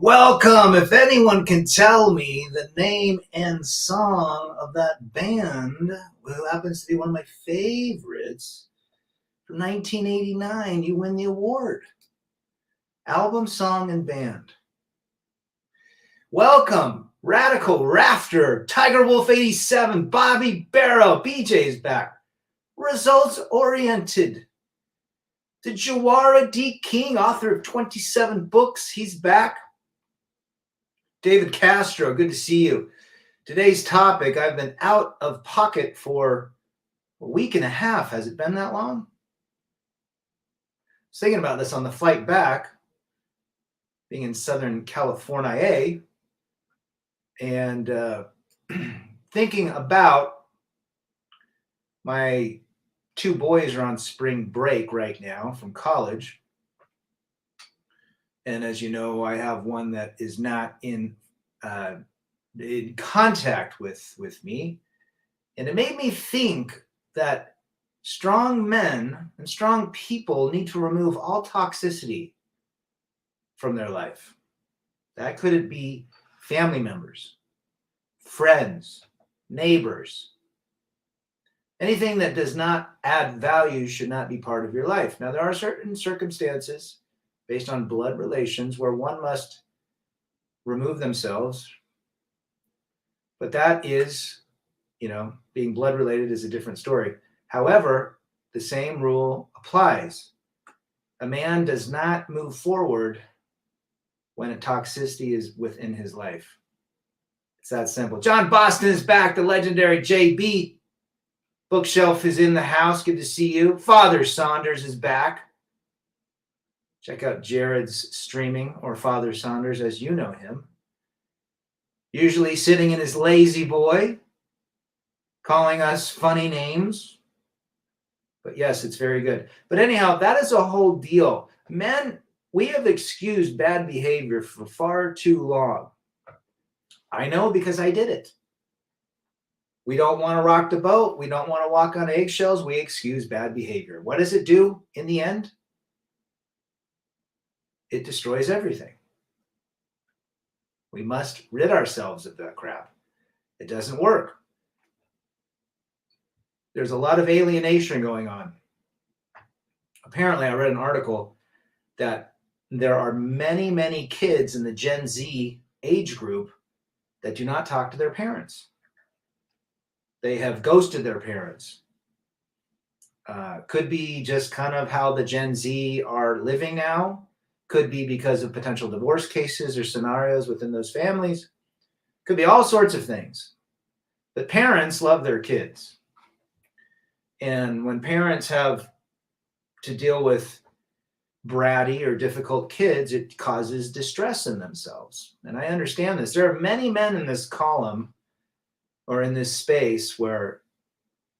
Welcome. If anyone can tell me the name and song of that band, who happens to be one of my favorites from 1989, you win the award. Album, song, and band. Welcome, Radical Rafter, Tiger Wolf 87, Bobby Barrow, BJ's back. Results oriented. The Jawara D. King, author of 27 books, he's back. David Castro, good to see you. Today's topic, I've been out of pocket for a week and a half. Has it been that long? I was thinking about this on the flight back, being in Southern California, and thinking about my two boys are on spring break right now from college. And as you know, I have one that is not in contact with me. And it made me think that strong men and strong people need to remove all toxicity from their life. That could be family members, friends, neighbors. Anything that does not add value should not be part of your life. Now, there are certain circumstances based on blood relations where one must remove themselves. But that is, being blood related is a different story. However, the same rule applies. A man does not move forward when a toxicity is within his life. It's that simple. John Boston is back, the legendary JB. Bookshelf is in the house. Good to see you. Father Saunders is back. Check out Jared's streaming, or Father Saunders as you know him. Usually sitting in his lazy boy, calling us funny names. But yes, it's very good. But anyhow, that is a whole deal. Men, we have excused bad behavior for far too long. I know because I did it. We don't want to rock the boat. We don't want to walk on eggshells. We excuse bad behavior. What does it do in the end? It destroys everything. We must rid ourselves of that crap. It doesn't work. There's a lot of alienation going on. Apparently, I read an article that there are many, many kids in the Gen Z age group that do not talk to their parents. They have ghosted their parents. Could be just kind of how the Gen Z are living now. Could be because of potential divorce cases or scenarios within those families. Could be all sorts of things. But parents love their kids. And when parents have to deal with bratty or difficult kids, it causes distress in themselves. And I understand this. There are many men in this column or in this space where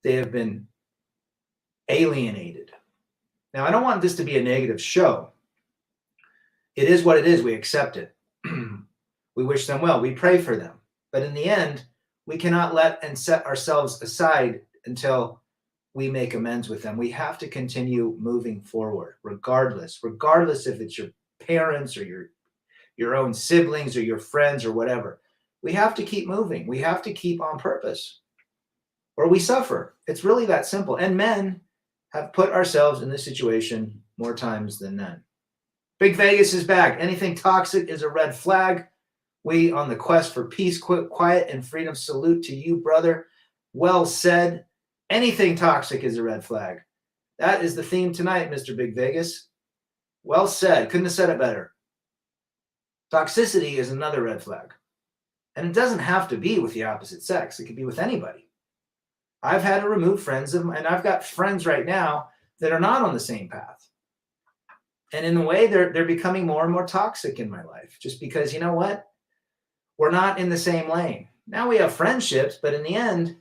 they have been alienated. Now, I don't want this to be a negative show. It is what it is. We accept it. We wish them well. We pray for them. But in the end, we cannot let and set ourselves aside until we make amends with them. We have to continue moving forward, regardless if it's your parents or your own siblings or your friends or whatever. We have to keep moving. We have to keep on purpose, or we suffer. It's really that simple. And men have put ourselves in this situation more times than none. Big Vegas is back. Anything toxic is a red flag. We on the quest for peace, quiet, and freedom. Salute to you, brother. Well said. Anything toxic is a red flag. That is the theme tonight, Mr. Big Vegas. Well said. Couldn't have said it better. Toxicity is another red flag. And it doesn't have to be with the opposite sex. It could be with anybody. I've had to remove friends of mine, and I've got friends right now that are not on the same path. And in a way, they're becoming more and more toxic in my life, just because, you know what? We're not in the same lane. Now we have friendships, but in the end,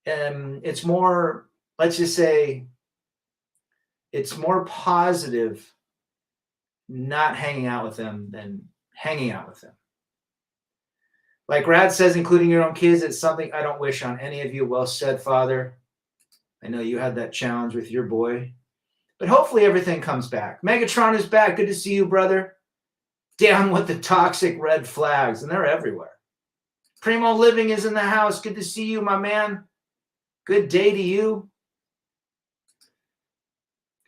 it's more, let's just say, it's more positive not hanging out with them than hanging out with them. Like Rad says, including your own kids, it's something I don't wish on any of you. Well said, Father. I know you had that challenge with your boy. But hopefully everything comes back. Megatron is back. Good to see you, brother. Down with the toxic red flags, and they're everywhere. Primo Living is in the house. Good to see you, my man. Good day to you.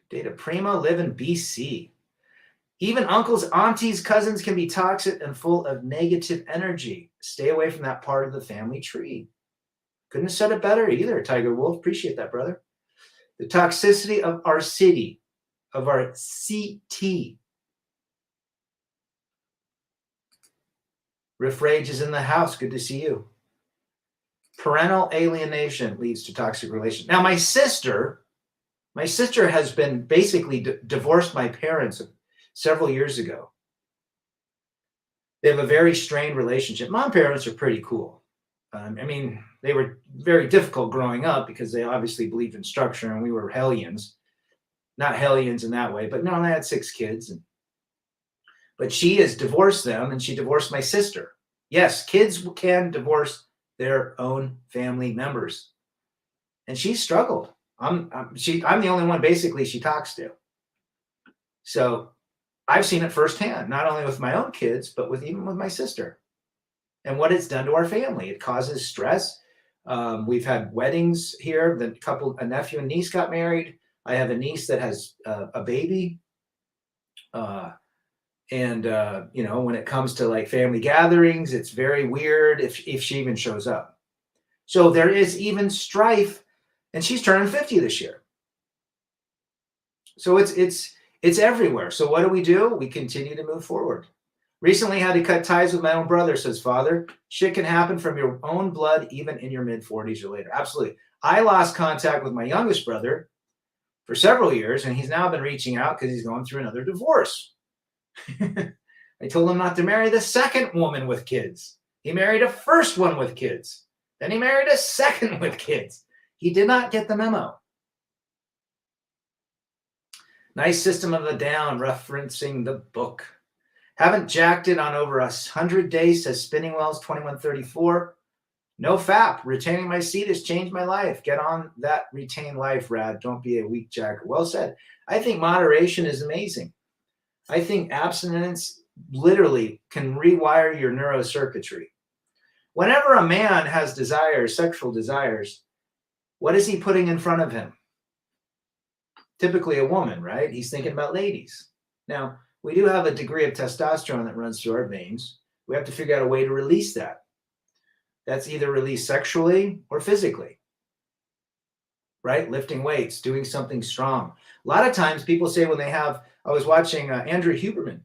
Day to Primo, live in BC. Even uncles, aunties, cousins can be toxic and full of negative energy. Stay away from that part of the family tree. Couldn't have said it better either, Tiger Wolf. Appreciate that, brother. The toxicity of our city, of our CT. Riff Rage is in the house. Good to see you. Parental alienation leads to toxic relations. Now, my sister has been basically divorced my parents several years ago. They have a very strained relationship. My parents are pretty cool. I mean, they were very difficult growing up because they obviously believed in structure, and we were hellions. Not hellions in that way, but no, I had 6 kids. But she has divorced them, and she divorced my sister. Yes, kids can divorce their own family members. And she struggled. I'm the only one basically she talks to. So I've seen it firsthand, not only with my own kids, but even with my sister. And what it's done to our family. It causes stress. We've had weddings here. A nephew and niece got married. I have a niece that has a baby. When it comes to like family gatherings, it's very weird if she even shows up. So there is even strife, and she's turning 50 this year. So it's everywhere. So what do? We continue to move forward. Recently had to cut ties with my own brother, says father. Shit can happen from your own blood, even in your mid-40s or later. Absolutely. I lost contact with my youngest brother for several years, and he's now been reaching out because he's going through another divorce. I told him not to marry the second woman with kids. He married a first one with kids. Then he married a second with kids. He did not get the memo. Nice System of a Down, referencing the book. Haven't jacked it on over 100 days, says Spinning Wells 2134. No FAP. Retaining my seat has changed my life. Get on that retain life, Rad. Don't be a weak jacker. Well said. I think moderation is amazing. I think abstinence literally can rewire your neurocircuitry. Whenever a man has desires, sexual desires, what is he putting in front of him? Typically a woman, right? He's thinking about ladies. Now, we do have a degree of testosterone that runs through our veins. We have to figure out a way to release that. That's either released sexually or physically, right? Lifting weights, doing something strong. A lot of times people say when they have, I was watching Andrew Huberman.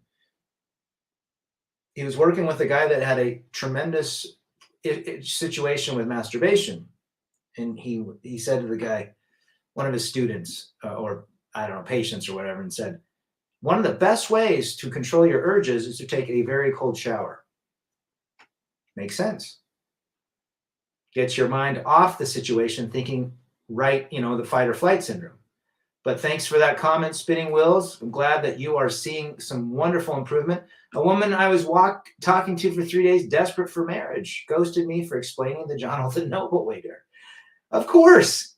He was working with a guy that had a tremendous situation with masturbation. And he said to the guy, one of his students, or I don't know, patients or whatever, and said, one of the best ways to control your urges is to take a very cold shower. Makes sense. Gets your mind off the situation, thinking right, the fight or flight syndrome. But thanks for that comment, Spinning Wheels. I'm glad that you are seeing some wonderful improvement. A woman I was talking to for 3 days, desperate for marriage, ghosted me for explaining the Jonathan Noble way to her. Of course.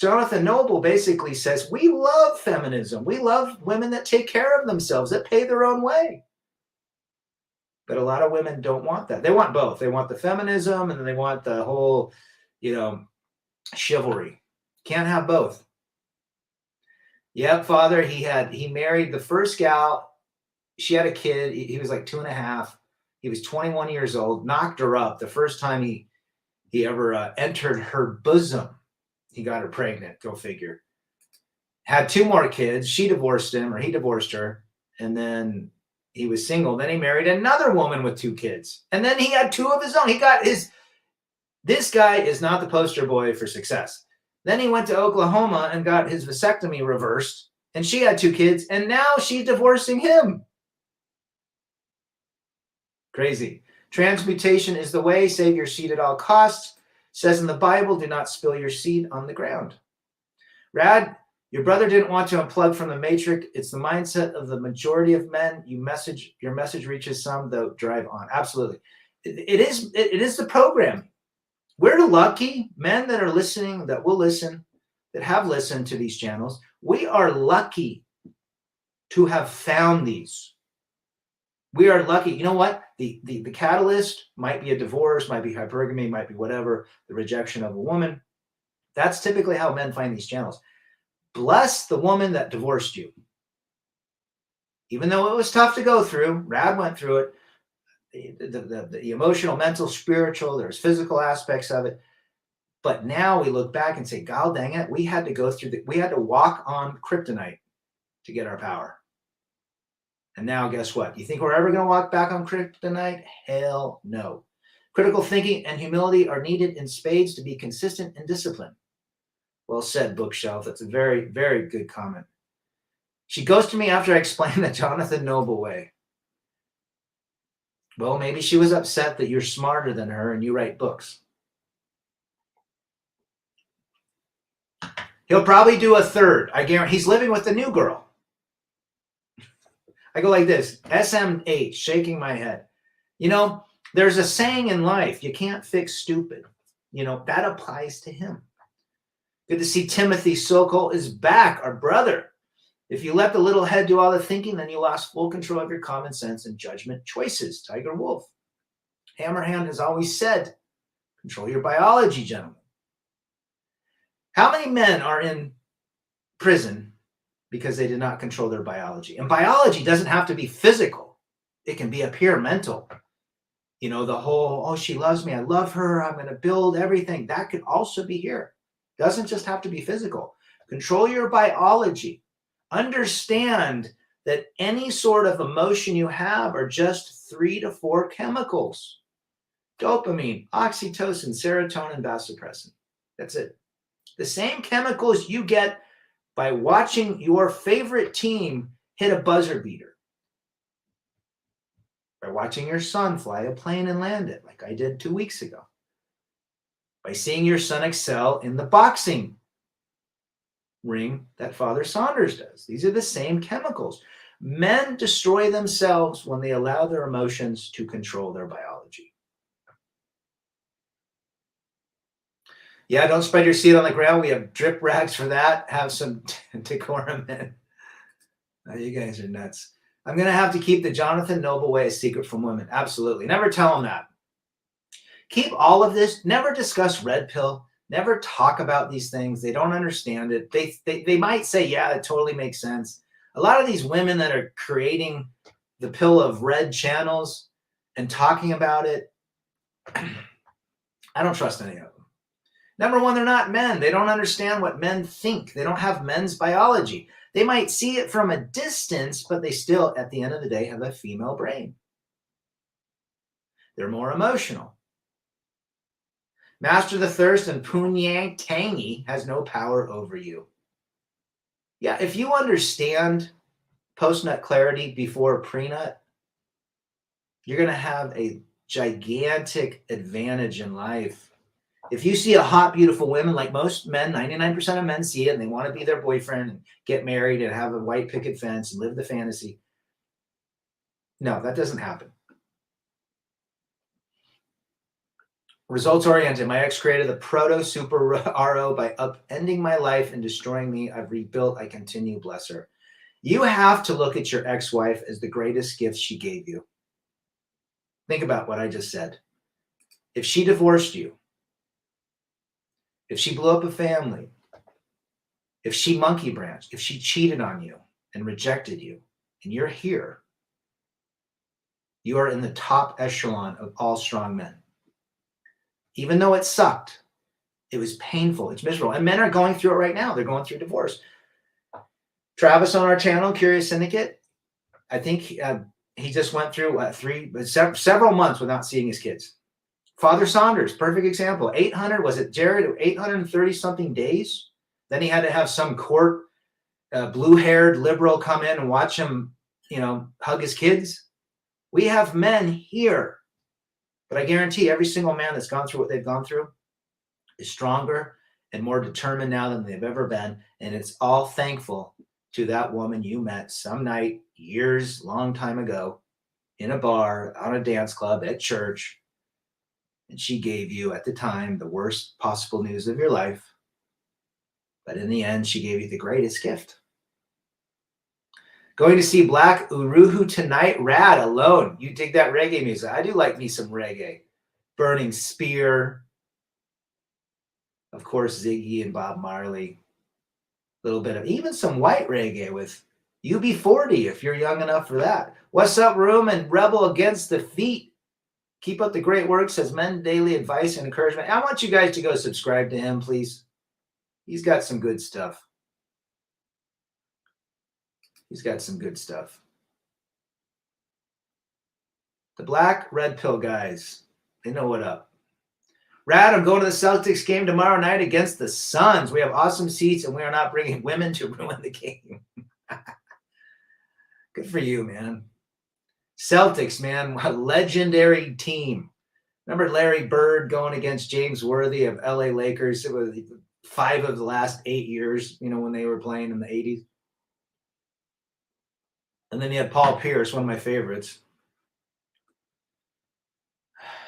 Jonathan Noble basically says, we love feminism. We love women that take care of themselves, that pay their own way. But a lot of women don't want that. They want both. They want the feminism and then they want the whole, chivalry. Can't have both. Yep, father, he married the first gal. She had a kid. He was like 2.5. He was 21 years old, knocked her up the first time he ever entered her bosom. He got her pregnant, go figure. Had 2 more kids. She divorced him, or he divorced her. And then he was single. Then he married another woman with 2 kids. And then he had 2 of his own. This guy is not the poster boy for success. Then he went to Oklahoma and got his vasectomy reversed. And she had 2 kids. And now she's divorcing him. Crazy. Transmutation is the way. Save your seed at all costs. Says in the Bible, do not spill your seed on the ground. Rad, your brother didn't want to unplug from the matrix. It's the mindset of the majority of men. Your message reaches some, though, drive on. Absolutely. It is the programming. We're lucky, men that are listening, that will listen, that have listened to these channels. We are lucky to have found these. We are lucky. You know what? The catalyst might be a divorce, might be hypergamy, might be whatever, the rejection of a woman. That's typically how men find these channels. Bless the woman that divorced you. Even though it was tough to go through, Rad went through it. The emotional, mental, spiritual, there's physical aspects of it. But now we look back and say, God dang it, we had to go through we had to walk on kryptonite to get our power. And now guess what? You think we're ever going to walk back on kryptonite? Hell no. Critical thinking and humility are needed in spades to be consistent and disciplined. Well said, Bookshelf. That's a very, very good comment. She goes to me after I explain the Jonathan Noble way. Well, maybe she was upset that you're smarter than her and you write books. He'll probably do a third. I guarantee he's living with the new girl. I go like this, SMH, shaking my head. You know, there's a saying in life, you can't fix stupid. You know, that applies to him. Good to see Timothy Sokol is back, our brother. If you let the little head do all the thinking, then you lost full control of your common sense and judgment choices. Tiger Wolf. Hammerhand has always said, control your biology, gentlemen. How many men are in prison because they did not control their biology? And biology doesn't have to be physical. It can be up here mental. You know, the whole, oh, she loves me, I love her, I'm going to build everything. That could also be here. Doesn't just have to be physical. Control your biology. Understand that any sort of emotion you have are just 3 to 4 chemicals. Dopamine, oxytocin, serotonin, vasopressin. That's it. The same chemicals you get by watching your favorite team hit a buzzer beater. By watching your son fly a plane and land it, like I did 2 weeks ago. By seeing your son excel in the boxing ring that Father Saunders does. These are the same chemicals. Men destroy themselves when they allow their emotions to control their biology. Yeah, don't spread your seed on the ground. We have drip rags for that. Have some decorum in. Oh, you guys are nuts. I'm going to have to keep the Jonathan Noble way a secret from women. Absolutely. Never tell them that. Keep all of this. Never discuss red pill. Never talk about these things. They don't understand it. They might say, yeah, it totally makes sense. A lot of these women that are creating the pill of red channels and talking about it, I don't trust any of them. Number one, they're not men. They don't understand what men think. They don't have men's biology. They might see it from a distance, but they still, at the end of the day, have a female brain. They're more emotional. Master the thirst and Punyang Tangy has no power over you. Yeah, if you understand post-nut clarity before pre-nut, you're going to have a gigantic advantage in life. If you see a hot, beautiful woman, like most men, 99% of men see it, and they want to be their boyfriend and get married and have a white picket fence and live the fantasy. No, that doesn't happen. Results oriented. My ex created the proto super RO by upending my life and destroying me. I've rebuilt. I continue. Bless her. You have to look at your ex-wife as the greatest gift she gave you. Think about what I just said. If she divorced you, if she blew up a family, if she monkey branched, if she cheated on you and rejected you, and you're here, you are in the top echelon of all strong men. Even though it sucked, it was painful, it's miserable. And men are going through it right now. They're going through divorce. Travis on our channel, Curious Syndicate, I think he just went through several months without seeing his kids. Father Saunders, perfect example. 800, was it Jared? 830 something days. Then he had to have some court blue-haired liberal come in and watch him, hug his kids. We have men here, but I guarantee every single man that's gone through what they've gone through is stronger and more determined now than they've ever been. And it's all thankful to that woman you met some night, long time ago, in a bar, on a dance club, at church. And she gave you, at the time, the worst possible news of your life. But in the end, she gave you the greatest gift. Going to see Black Uruhu tonight. Rad, Alone. You dig that reggae music? I do like me some reggae. Burning Spear. Of course, Ziggy and Bob Marley. A little bit of even some white reggae with UB40 if you're young enough for that. What's up, Room and Rebel Against the Feet? Keep up the great work, says Men Daily Advice and Encouragement. I want you guys to go subscribe to him, please. He's got some good stuff. He's got some good stuff. The Black Red Pill guys, they know what up. Rad, I'm going to the Celtics game tomorrow night against the Suns. We have awesome seats, and we are not bringing women to ruin the game. Good for you, man. Celtics, man, what a legendary team. Remember Larry Bird going against James Worthy of LA Lakers? It was 5 of the last 8 years, when they were playing in the 80s. And then you had Paul Pierce, one of my favorites.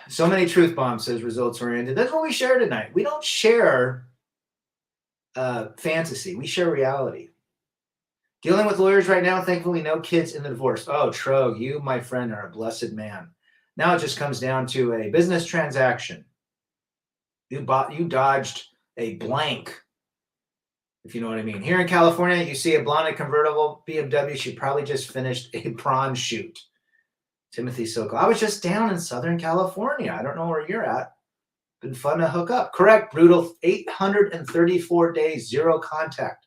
So many truth bombs, says Results Oriented. That's what we share tonight. We don't share fantasy. We share reality. Dealing with lawyers right now, thankfully no kids in the divorce. Oh, Trog, you, my friend, are a blessed man. Now it just comes down to a business transaction. You dodged a blank, if you know what I mean. Here in California, you see a blonde convertible BMW. She probably just finished a prawn shoot. Timothy Sokol. I was just down in Southern California. I don't know where you're at. Been fun to hook up. Correct, Brutal. 834 days, zero contact.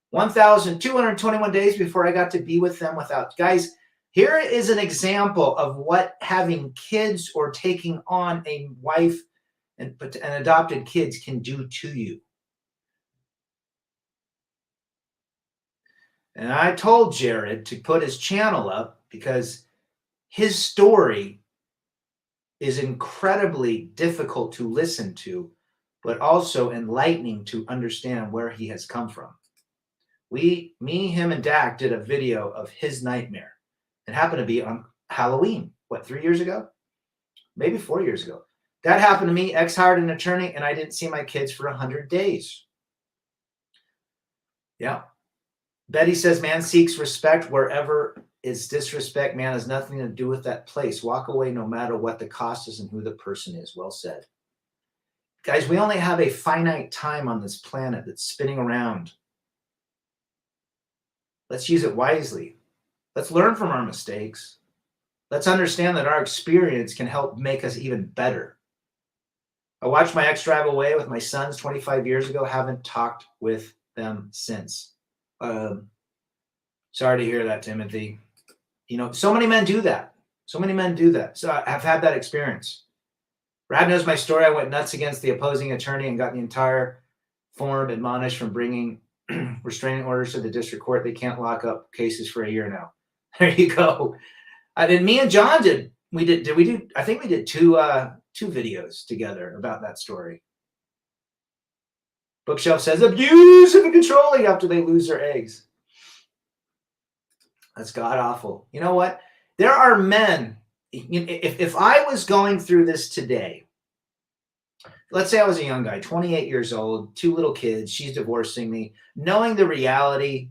1,221 days before I got to be with them without. Guys, here is an example of what having kids or taking on a wife and adopted kids can do to you. And I told Jared to put his channel up because his story is incredibly difficult to listen to, but also enlightening to understand where he has come from. Him, and Dak did a video of his nightmare. It happened to be on Halloween, 3 years ago? Maybe 4 years ago. That happened to me, hired an attorney, and I didn't see my kids for 100 days. Yeah. Betty says, man seeks respect wherever is disrespect. Man has nothing to do with that place. Walk away no matter what the cost is and who the person is. Well said. Guys, we only have a finite time on this planet that's spinning around. Let's use it wisely. Let's learn from our mistakes. Let's understand that our experience can help make us even better. I watched my ex drive away with my sons 25 years ago. Haven't talked with them since. Sorry to hear that, Timothy. So many men do that. So I've had that experience. Brad knows my story. I went nuts against the opposing attorney and got the entire form admonished from bringing restraining orders to the district court. They can't lock up cases for a year now. There you go. And me and John I think we did two videos together about that story. Bookshelf says abusive and controlling after they lose their eggs. That's god awful. You know what? There are men. If I was going through this today, let's say I was a young guy, 28 years old, 2 little kids, she's divorcing me, knowing the reality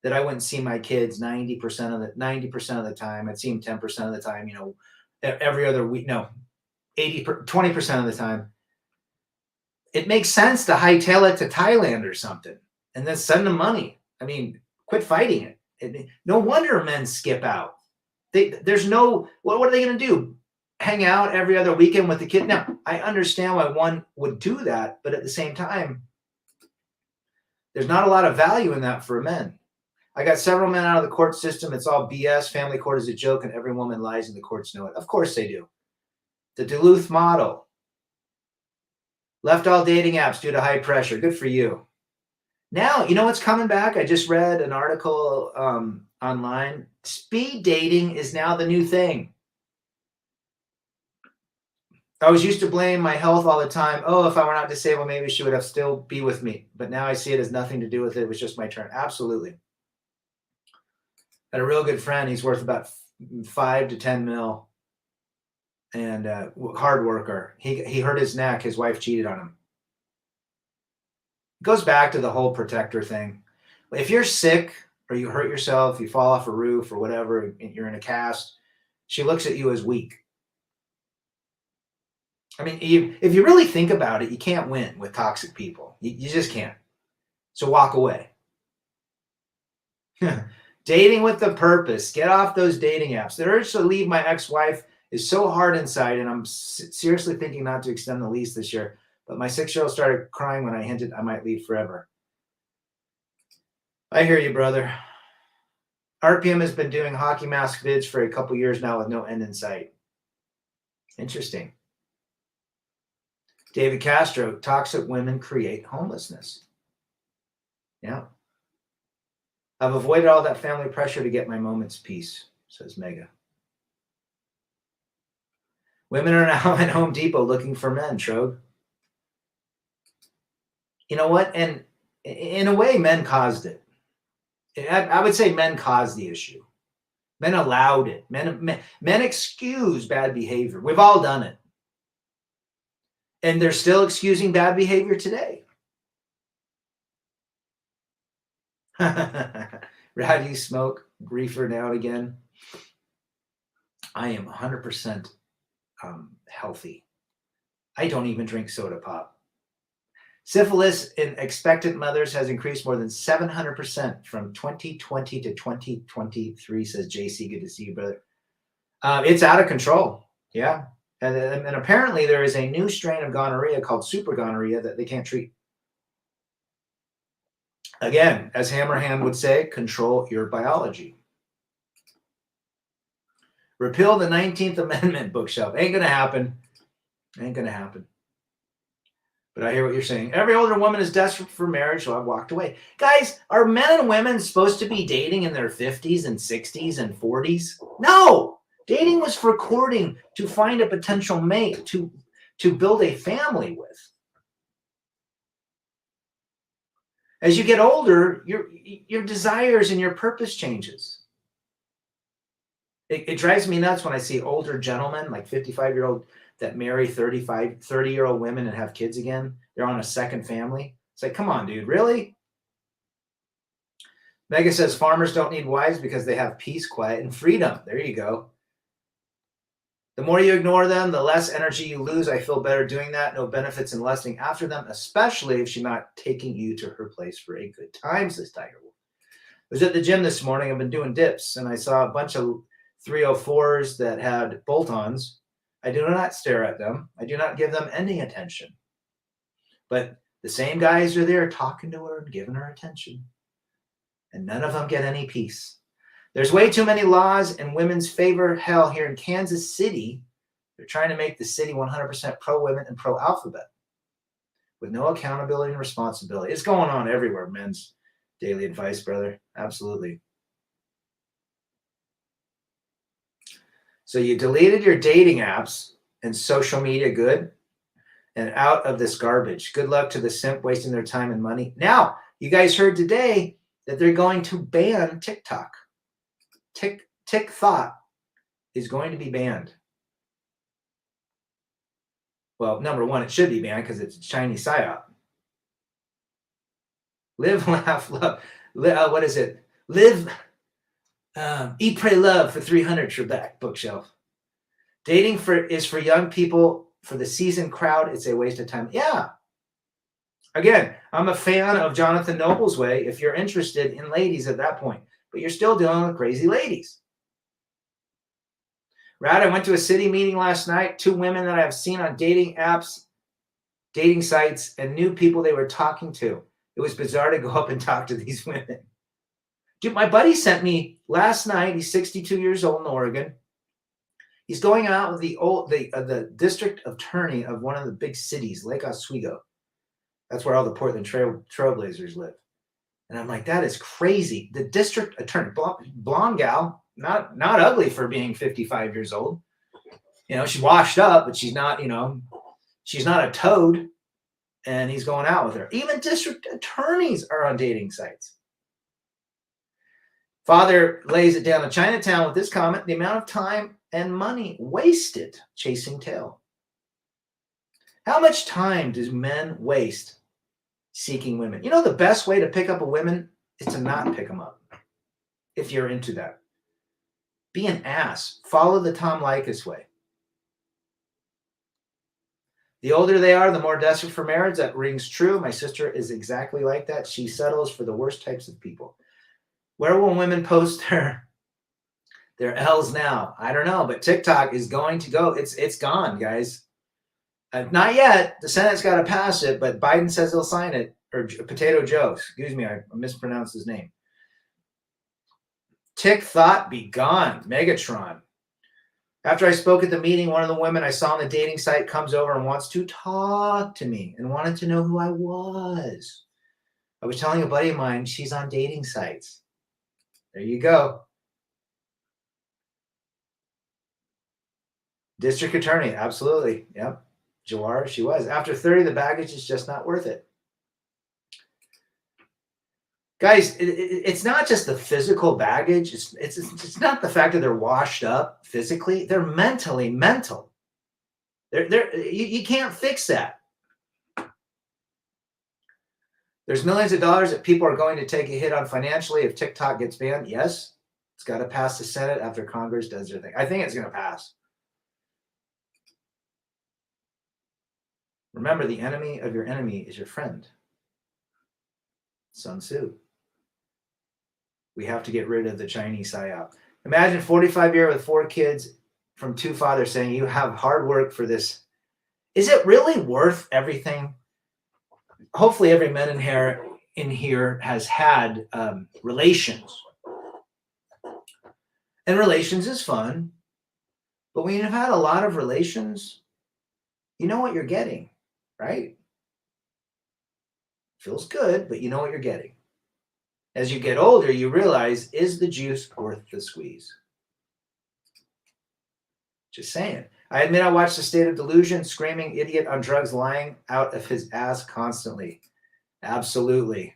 that I wouldn't see my kids 90% of the time. I'd see them 10% of the time, every other week. No, 20% of the time. It makes sense to hightail it to Thailand or something and then send them money. I mean, quit fighting it. No wonder men skip out. What are they going to do? Hang out every other weekend with the kid? Now, I understand why one would do that, but at the same time, there's not a lot of value in that for men. I got several men out of the court system. It's all BS. Family court is a joke, and every woman lies, and the courts know it. Of course they do. The Duluth model. Left all dating apps due to high pressure. Good for you. Now, you know what's coming back? I just read an article online. Speed dating is now the new thing. I was used to blame my health all the time. Oh, if I were not disabled, maybe she would have still be with me. But now I see it as nothing to do with it. It was just my turn. Absolutely. Had a real good friend. He's worth about 5 to 10 mil. And hard worker. He hurt his neck. His wife cheated on him. It goes back to the whole protector thing. If you're sick, or you hurt yourself, you fall off a roof or whatever, and you're in a cast, she looks at you as weak. I mean, if you really think about it, you can't win with toxic people. You just can't. So walk away. Dating with a purpose. Get off those dating apps. The urge to leave my ex-wife is so hard inside, and I'm seriously thinking not to extend the lease this year. But my 6-year-old started crying when I hinted I might leave forever. I hear you, brother. RPM has been doing hockey mask vids for a couple years now with no end in sight. Interesting. David Castro, toxic women create homelessness. Yeah. I've avoided all that family pressure to get my moment's peace, says Mega. Women are now at Home Depot looking for men, Trogue. You know what? And in a way, men caused it. I would say men caused the issue. Men allowed it. Men excuse bad behavior. We've all done it. And they're still excusing bad behavior today. Rowdy smoke, reefer now and again. I am 100% healthy. I don't even drink soda pop. Syphilis in expectant mothers has increased more than 700% from 2020 to 2023, says JC. Good to see you, brother. It's out of control. Yeah. And apparently there is a new strain of gonorrhea called super gonorrhea that they can't treat. Again, as Hammerhand would say, control your biology. Repeal the 19th Amendment, Bookshelf. Ain't going to happen. Ain't going to happen. But I hear what you're saying. Every older woman is desperate for marriage, so I've walked away. Guys, are men and women supposed to be dating in their 50s and 60s and 40s? No! Dating was for courting, to find a potential mate, to build a family with. As you get older, your desires and your purpose changes. It drives me nuts when I see older gentlemen, like 55-year-old, that marry 30-year-old women and have kids again. They're on a second family. It's like, come on, dude, really? Mega says farmers don't need wives because they have peace, quiet, and freedom. There you go. The more you ignore them, the less energy you lose. I feel better doing that. No benefits in lusting after them, especially if she's not taking you to her place for a good time, says Tiger Wolf. I was at the gym this morning. I've been doing dips, and I saw a bunch of 304s that had bolt-ons. I do not stare at them. I do not give them any attention. But the same guys are there talking to her and giving her attention. And none of them get any peace. There's way too many laws in women's favor. Hell, here in Kansas City, they're trying to make the city 100% pro-women and pro-alphabet with no accountability and responsibility. It's going on everywhere, men's daily advice, brother. Absolutely. So you deleted your dating apps and social media, good, and out of this garbage. Good luck to the simp wasting their time and money. Now, you guys heard today that they're going to ban TikTok. TikTok is going to be banned. Well, number one, it should be banned because it's a Chinese psyop. Live, laugh, love. What is it? Live, eat, pray, love for 300. Trebek, Bookshelf. Dating is for young people. For the seasoned crowd, it's a waste of time. Yeah. Again, I'm a fan of Jonathan Noble's way if you're interested in ladies at that point. But you're still dealing with crazy ladies. Rad, I went to a city meeting last night. 2 women that I've seen on dating apps, dating sites, and new people they were talking to. It was bizarre to go up and talk to these women. Dude, my buddy sent me last night. He's 62 years old in Oregon. He's going out with the district attorney of one of the big cities, Lake Oswego. That's where all the Portland Trailblazers live. And I'm like, that is crazy. The district attorney, blonde gal, not ugly for being 55 years old. You know, she's washed up, but she's not, she's not a toad. And he's going out with her. Even district attorneys are on dating sites. Father lays it down in Chinatown with this comment: the amount of time and money wasted chasing tail. How much time does men waste seeking women? You know, the best way to pick up a woman is to not pick them up. if you're into that. Be an ass. Follow the Tom Likas way. The older they are, the more desperate for marriage. That rings true. My sister is exactly like that. She settles for the worst types of people. Where will women post their L's now? I don't know, but TikTok is going to go. It's gone, guys. Not yet. The Senate's got to pass it, but Biden says he'll sign it. Or Potato Joe, excuse me, I mispronounced his name. Tick thought be gone. Megatron. After I spoke at the meeting, one of the women I saw on the dating site comes over and wants to talk to me and wanted to know who I was. I was telling a buddy of mine she's on dating sites. There you go. District attorney, absolutely. Yep. Jawara, she was. After 30, the baggage is just not worth it. Guys, it's not just the physical baggage. It's not the fact that they're washed up physically. They're mentally mental. You can't fix that. There's millions of dollars that people are going to take a hit on financially if TikTok gets banned. Yes, it's got to pass the Senate after Congress does their thing. I think it's going to pass. Remember, the enemy of your enemy is your friend. Sun Tzu. We have to get rid of the Chinese psyop. Imagine 45-year with 4 kids from 2 fathers saying you have hard work for this. Is it really worth everything? Hopefully every man in here has had relations. And relations is fun. But when you've had a lot of relations, you know what you're getting, right? Feels good, but you know what you're getting. As you get older, you realize, is the juice worth the squeeze? Just saying. I admit I watched The State of Delusion, screaming idiot on drugs, lying out of his ass constantly. Absolutely.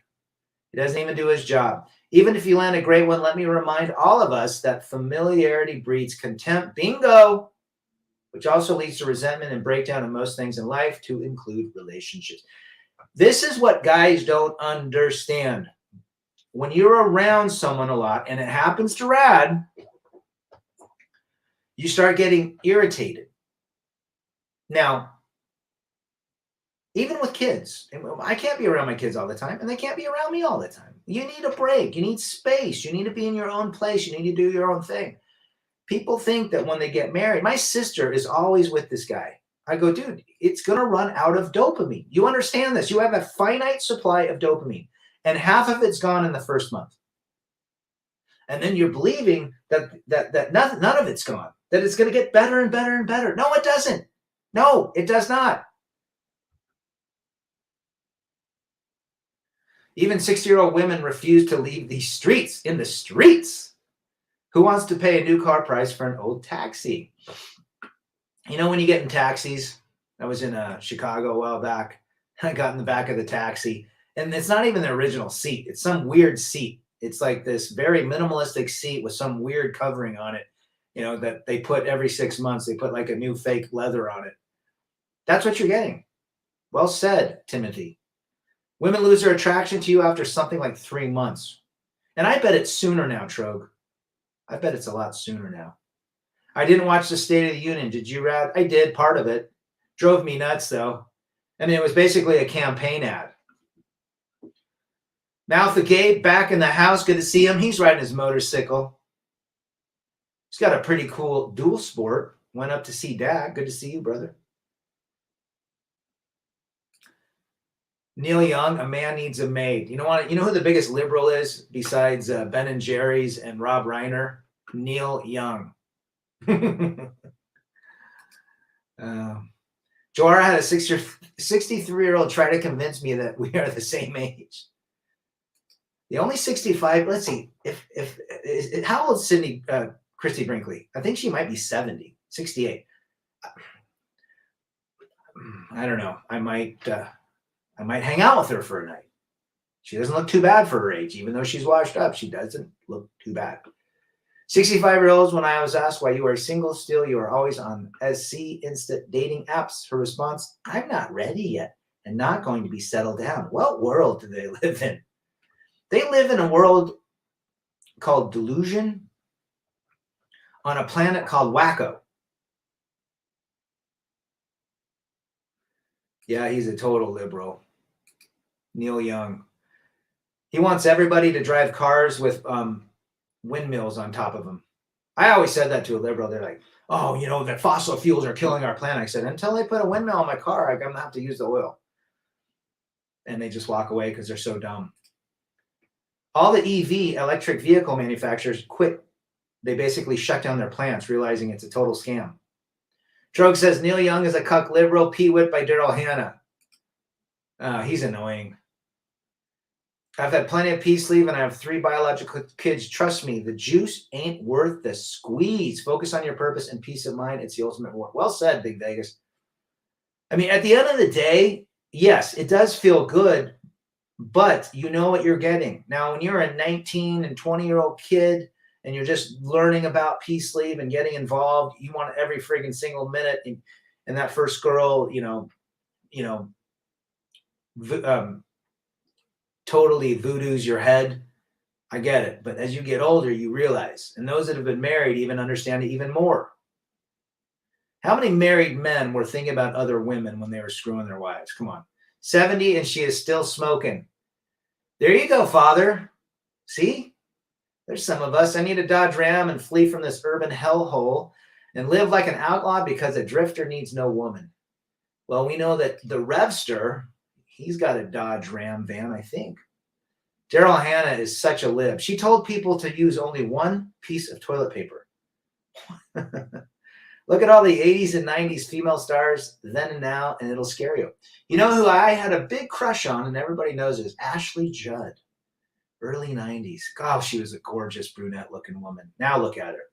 He doesn't even do his job. Even if you land a great one, let me remind all of us that familiarity breeds contempt. Bingo! Which also leads to resentment and breakdown of most things in life, to include relationships. This is what guys don't understand. When you're around someone a lot, and it happens to Rad, you start getting irritated. Now, even with kids, I can't be around my kids all the time, and they can't be around me all the time. You need a break. You need space. You need to be in your own place. You need to do your own thing. People think that when they get married, my sister is always with this guy. I go, dude, it's going to run out of dopamine. You understand this. You have a finite supply of dopamine, and half of it's gone in the first month. And then you're believing that none of it's gone, that it's going to get better and better and better. No, it doesn't. No, it does not. Even 60-year-old women refuse to leave the streets. In the streets. Who wants to pay a new car price for an old taxi? You know, when you get in taxis, I was in Chicago a while back. I got in the back of the taxi, and it's not even the original seat. It's some weird seat. It's like this very minimalistic seat with some weird covering on it, you know, that they put every 6 months. They put like a new fake leather on it. That's what you're getting. Well said, Timothy. Women lose their attraction to you after something like 3 months. And I bet it's sooner now, Trogue. I bet it's a lot sooner now. I didn't watch the State of the Union. Did you, Rad? I did, part of it. Drove me nuts, though. I mean, it was basically a campaign ad. Mouth of Gabe back in the house. Good to see him. He's riding his motorcycle. He's got a pretty cool dual sport. Went up to see Dad. Good to see you, brother. Neil Young, a man needs a maid. You know what? You know who the biggest liberal is besides Ben and Jerry's and Rob Reiner? Neil Young. Joara had a 63-year-old try to convince me that we are the same age. The only 65. Let's see. How old is Sydney Christy Brinkley? I think she might be 70, 68. I don't know. I might hang out with her for a night. She doesn't look too bad for her age, even though she's washed up. She doesn't look too bad. 65-year-olds, when I was asked why you are single still, you are always on SC instant dating apps. Her response, I'm not ready yet and not going to be settled down. What world do they live in? They live in a world called delusion on a planet called Wacko. Yeah, he's a total liberal. Neil Young. He wants everybody to drive cars with windmills on top of them. I always said that to a liberal. They're like, oh, you know, the fossil fuels are killing our planet. I said, until they put a windmill on my car, I'm going to have to use the oil. And they just walk away because they're so dumb. All the EV, electric vehicle manufacturers, quit. They basically shut down their plants, realizing it's a total scam. Drogue says Neil Young is a cuck liberal. Peewit by Daryl Hannah. He's annoying. I've had plenty of peace leave, and I have 3 biological kids. Trust me, the juice ain't worth the squeeze. Focus on your purpose and peace of mind. It's the ultimate war. Well said, Big Vegas. I mean, at the end of the day, yes, it does feel good, but you know what you're getting. Now, when you're a 19 and 20-year-old kid and you're just learning about peace leave and getting involved, you want every friggin' single minute. And that first girl, totally voodoos your head. I get it. But as you get older, you realize, and those that have been married even understand it even more. How many married men were thinking about other women when they were screwing their wives? Come on. 70 and she is still smoking. There you go, Father. See? There's some of us. I need a Dodge Ram and flee from this urban hellhole and live like an outlaw because a drifter needs no woman. Well, we know that the Revster, he's got a Dodge Ram van, I think. Daryl Hannah is such a lib. She told people to use only one piece of toilet paper. Look at all the 80s and 90s female stars then and now, and it'll scare you. You know who I had a big crush on, and everybody knows is Ashley Judd. Early 90s. Gosh, she was a gorgeous brunette-looking woman. Now look at her.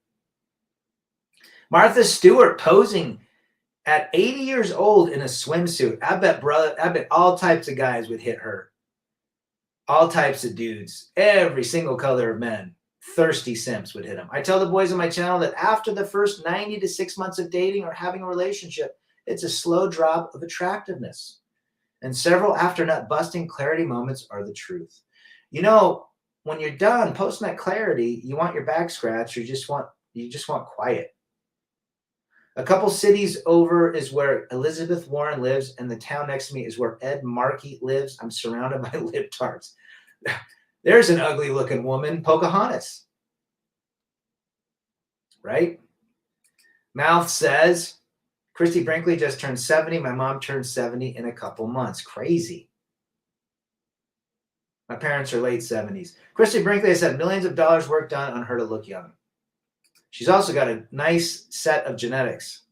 Martha Stewart posing at 80 years old in a swimsuit. I bet all types of guys would hit her. All types of dudes. Every single color of men. Thirsty simps would hit them. I tell the boys on my channel that after the first 90 to 6 months of dating or having a relationship, it's a slow drop of attractiveness. And several after-nut busting clarity moments are the truth. You know, when you're done posting that clarity, you want your back scratched, you just want quiet. A couple cities over is where Elizabeth Warren lives, and the town next to me is where Ed Markey lives. I'm surrounded by libtards. There's an ugly looking woman, Pocahontas. Right? Mouth says, Christy Brinkley just turned 70. My mom turned 70 in a couple months. Crazy. My parents are late 70s. Christy Brinkley has had millions of dollars work done on her to look young. She's also got a nice set of genetics.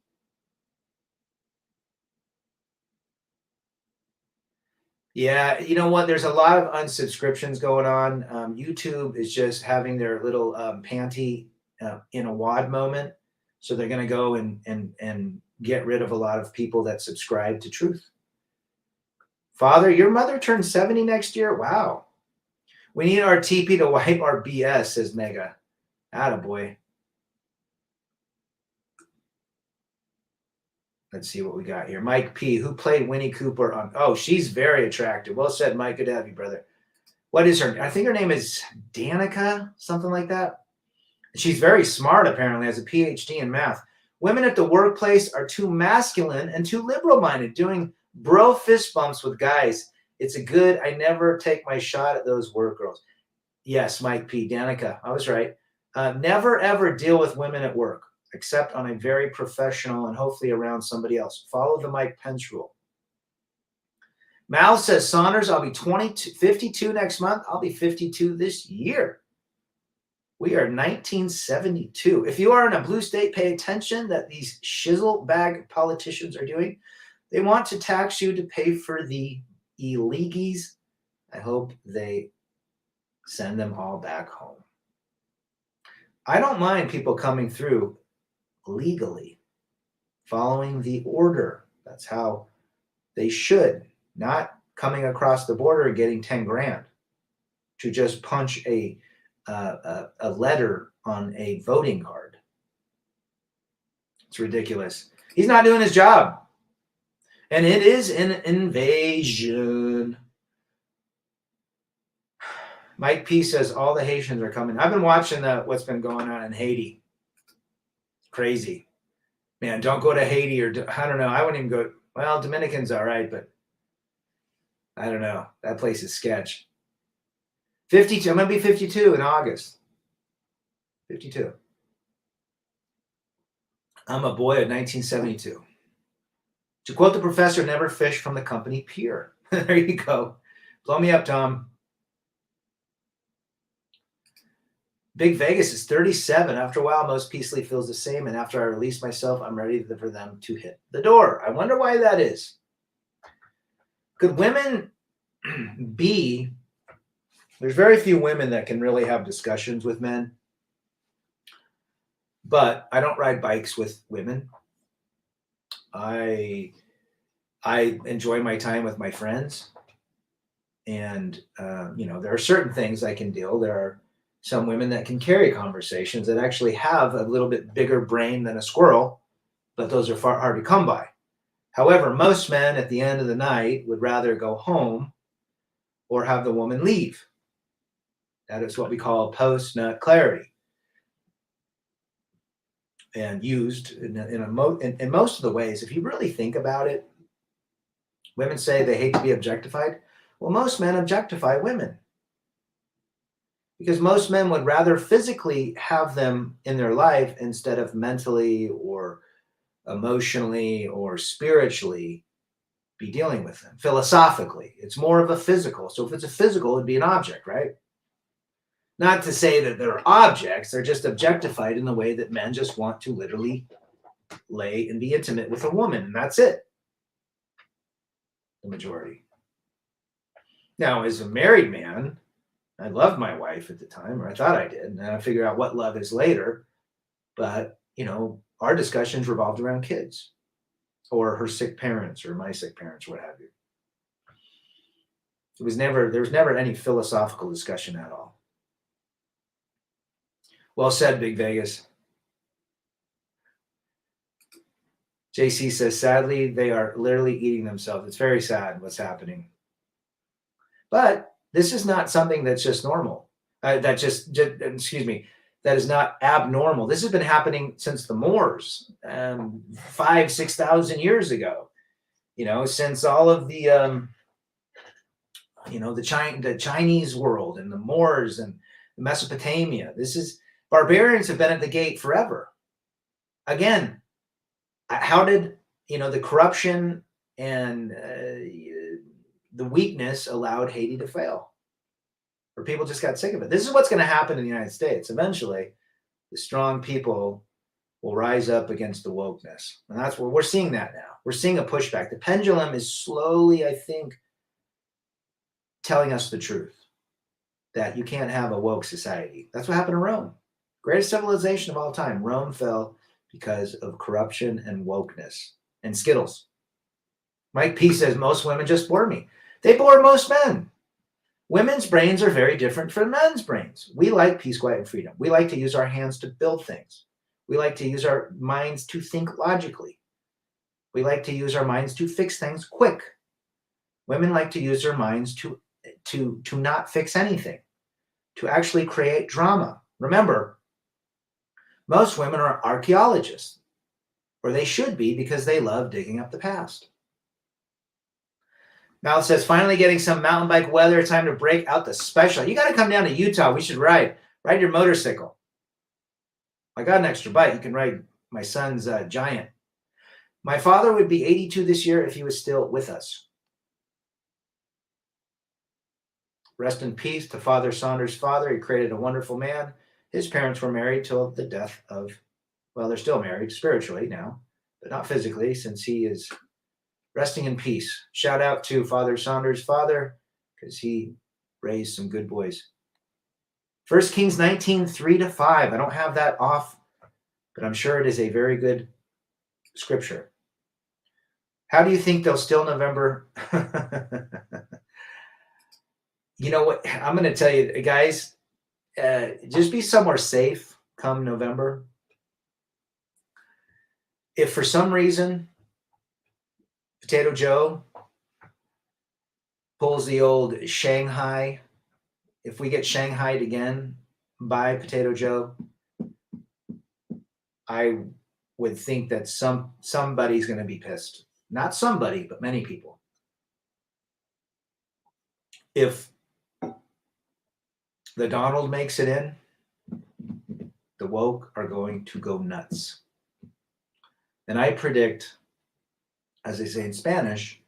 Yeah, you know what? There's a lot of unsubscriptions going on. YouTube is just having their little panty in a wad moment. So they're going to go and get rid of a lot of people that subscribe to truth. Father, your mother turns 70 next year? Wow. We need our TP to wipe our BS, says Mega. Attaboy. Let's see what we got here. Mike P. Who played Winnie Cooper on? Oh, she's very attractive. Well said, Mike. Good to have you, brother. What is her? I think her name is Danica, something like that. She's very smart, apparently, has a PhD in math. Women at the workplace are too masculine and too liberal-minded, doing bro fist bumps with guys. It's a good, I never take my shot at those work girls. Yes, Mike P. Danica, I was right. Never, ever deal with women at work, except on a very professional and hopefully around somebody else. Follow the Mike Pence rule. Mal says, Saunders, I'll be 52 next month. I'll be 52 this year. We are 1972. If you are in a blue state, pay attention that these shizzle bag politicians are doing. They want to tax you to pay for the illegals. I hope they send them all back home. I don't mind people coming through legally, following the order. That's how they should, not coming across the border and getting 10 grand to just punch a letter on a voting card. It's ridiculous. He's not doing his job. And it is an invasion. Mike P says all the Haitians are coming. I've been watching what's been going on in Haiti. Crazy. Man, don't go to Haiti or I don't know. I wouldn't even go. Well, Dominican's all right, but I don't know. That place is sketch. 52. I'm going to be 52 in August. 52. I'm a boy of 1972. To quote the professor, never fish from the company pier. There you go. Blow me up, Tom. Big Vegas is 37. After a while, most peacefully feels the same. And after I release myself, I'm ready for them to hit the door. I wonder why that is. Could women be... There's very few women that can really have discussions with men. But I don't ride bikes with women. I enjoy my time with my friends. And, there are certain things I can deal. There are some women that can carry conversations that actually have a little bit bigger brain than a squirrel, but those are far hard to come by. However, most men at the end of the night would rather go home or have the woman leave. That is what we call post-nut clarity. And used in most of the ways, if you really think about it, women say they hate to be objectified. Well, most men objectify women because most men would rather physically have them in their life instead of mentally or emotionally or spiritually be dealing with them. Philosophically, it's more of a physical. So if it's a physical, it'd be an object, right? Not to say that they're objects, they're just objectified in the way that men just want to literally lay and be intimate with a woman, and that's it. The majority. Now, as a married man, I loved my wife at the time, or I thought I did, and then I figured out what love is later. But, our discussions revolved around kids or her sick parents or my sick parents, what have you. There was never any philosophical discussion at all. Well said, Big Vegas. JC says, sadly, they are literally eating themselves. It's very sad what's happening. But this is not something that's just normal. That is not abnormal. This has been happening since the Moors, 5,000-6,000 years ago. Since all of the the Chinese world and the Moors and Mesopotamia. Barbarians have been at the gate forever. Again, how did the corruption and the weakness allowed Haiti to fail? Or people just got sick of it. This is what's going to happen in the United States. Eventually, the strong people will rise up against the wokeness. And that's where we're seeing that now. We're seeing a pushback. The pendulum is slowly, I think, telling us the truth that you can't have a woke society. That's what happened to Rome. Greatest civilization of all time. Rome fell because of corruption and wokeness and Skittles. Mike P says, most women just bore me. They bore most men. Women's brains are very different from men's brains. We like peace, quiet, and freedom. We like to use our hands to build things. We like to use our minds to think logically. We like to use our minds to fix things quick. Women like to use their minds to not fix anything, to actually create drama. Remember, most women are archaeologists, or they should be because they love digging up the past. Mal says, finally getting some mountain bike weather. Time to break out the special. You got to come down to Utah. We should ride your motorcycle. I got an extra bike. You can ride my son's Giant. My father would be 82 this year if he was still with us. Rest in peace to Father Saunders' father. He created a wonderful man. His parents were married till the death of, well, they're still married spiritually now, but not physically, since he is resting in peace. Shout out to Father Saunders' father, because he raised some good boys. 1 Kings 19, 3-5. I don't have that off, but I'm sure it is a very good scripture. How do you think they'll still November? You know what? I'm going to tell you, guys, just be somewhere safe come November. If for some reason Potato Joe pulls the old Shanghai if we get shanghaied again by Potato Joe, I would think that somebody's going to be pissed. Not somebody, but many people. If the Donald makes it in, the woke are going to go nuts. And I predict, as they say in Spanish,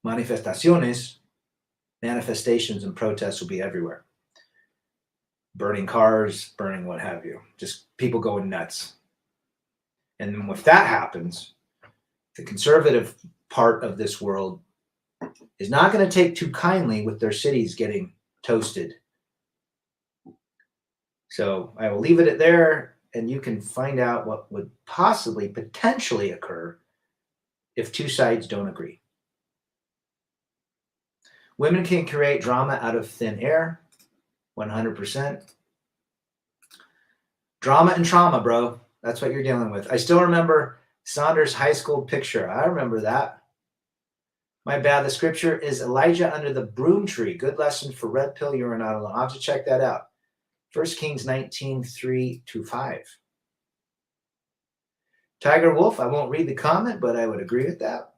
manifestaciones, manifestations and protests will be everywhere. Burning cars, burning what have you. Just people going nuts. And if that happens, the conservative part of this world is not going to take too kindly with their cities getting toasted. So I will leave it at there, and you can find out what would possibly, potentially occur if two sides don't agree. Women can create drama out of thin air, 100%. Drama and trauma, bro. That's what you're dealing with. I still remember Saunders' high school picture. I remember that. My bad. The scripture is Elijah under the broom tree. Good lesson for red pill. You are not alone. I'll have to check that out. 1 Kings 19, 3-5. Tiger Wolf, I won't read the comment, but I would agree with that.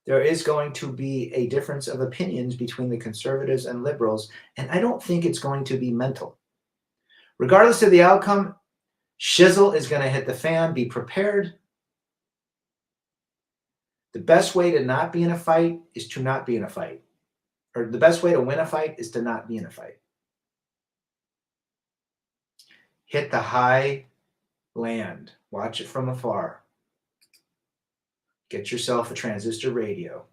There is going to be a difference of opinions between the conservatives and liberals, and I don't think it's going to be mental. Regardless of the outcome, shizzle is going to hit the fan. Be prepared. The best way to not be in a fight is to not be in a fight. Or the best way to win a fight is to not be in a fight. Hit the high land. Watch it from afar. Get yourself a transistor radio.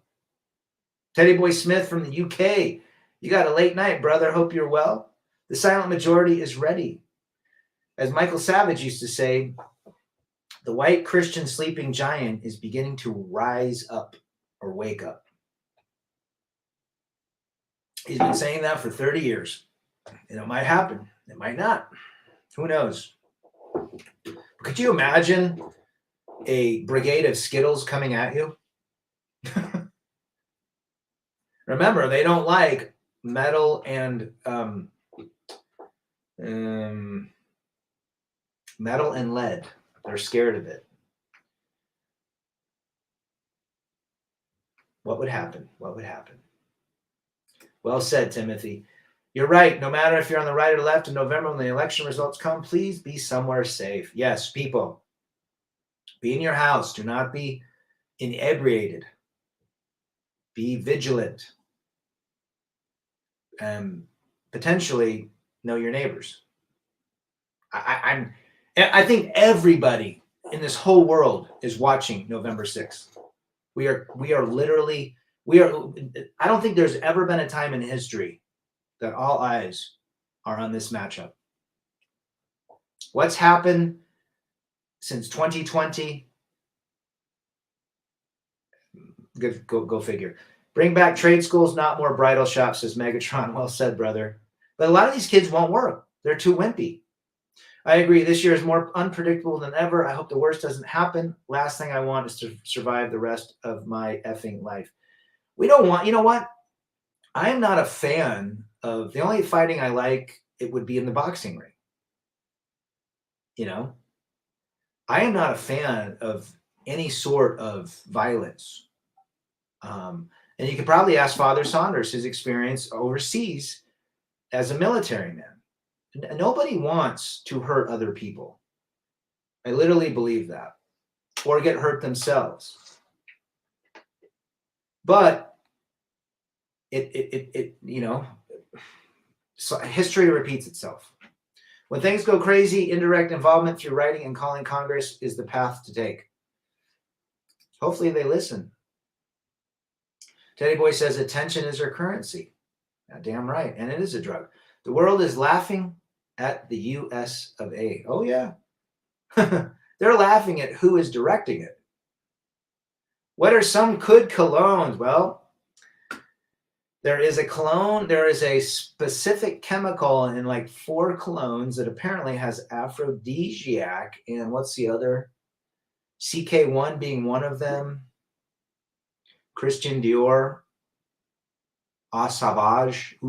Teddy Boy Smith from the UK. You got a late night, brother. Hope you're well. The silent majority is ready. As Michael Savage used to say, the white Christian sleeping giant is beginning to rise up or wake up. He's been saying that for 30 years. And it might happen. It might not. Who knows? Could you imagine a brigade of Skittles coming at you? Remember, they don't like metal and metal and lead. They're scared of it. What would happen? What would happen? Well said, Timothy. You're right. No matter if you're on the right or left in November when the election results come, please be somewhere safe. Yes, people, be in your house. Do not be inebriated. Be vigilant. Potentially know your neighbors. I think everybody in this whole world is watching November 6th. We are literally, I don't think there's ever been a time in history that all eyes are on this matchup. What's happened since 2020? Go figure. Bring back trade schools, not more bridal shops, says Megatron. Well said, brother. But a lot of these kids won't work. They're too wimpy. I agree. This year is more unpredictable than ever. I hope the worst doesn't happen. Last thing I want is to survive the rest of my effing life. We don't want, you know what? I am not a fan of, the only fighting I like, it would be in the boxing ring. You know? I am not a fan of any sort of violence. And you could probably ask Father Saunders his experience overseas as a military man. Nobody wants to hurt other people. I literally believe that. Or get hurt themselves. But it you know, so history repeats itself. When things go crazy, indirect involvement through writing and calling Congress is the path to take. Hopefully they listen. Teddy Boy says attention is our currency. Yeah, damn right. And it is a drug. The world is laughing at the US of A. Oh, yeah. They're laughing at who is directing it. What are some good colognes? Well, there is a cologne, there is a specific chemical in like 4 colognes that apparently has aphrodisiac. And what's the other? CK1 being one of them. Christian Dior, Eau Sauvage.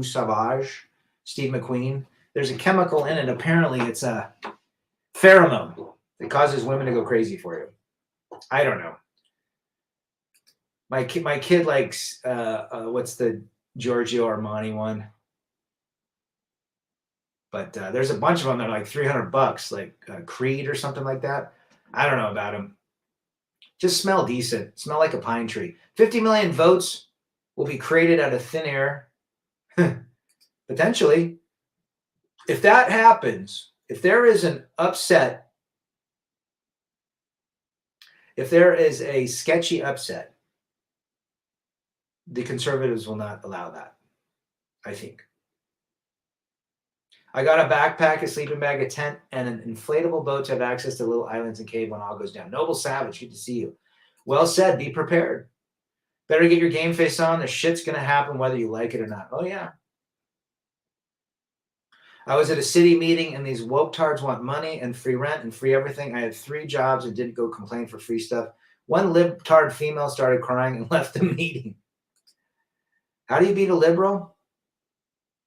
Steve McQueen. There's a chemical in it. Apparently, it's a pheromone that causes women to go crazy for you. I don't know. My kid likes what's the Giorgio Armani one? But there's a bunch of them that are like $300, like Creed or something like that. I don't know about them. Just smell decent. Smell like a pine tree. 50 million votes will be created out of thin air. Potentially. If that happens, if there is an upset, if there is a sketchy upset, the conservatives will not allow that, I think. I got a backpack, a sleeping bag, a tent, and an inflatable boat to have access to little islands and cave when all goes down. Noble Savage, good to see you. Well said. Be prepared. Better get your game face on. The shit's going to happen whether you like it or not. Oh, yeah. I was at a city meeting, and these woke-tards want money and free rent and free everything. I had 3 jobs and didn't go complain for free stuff. One libtard female started crying and left the meeting. How do you beat a liberal?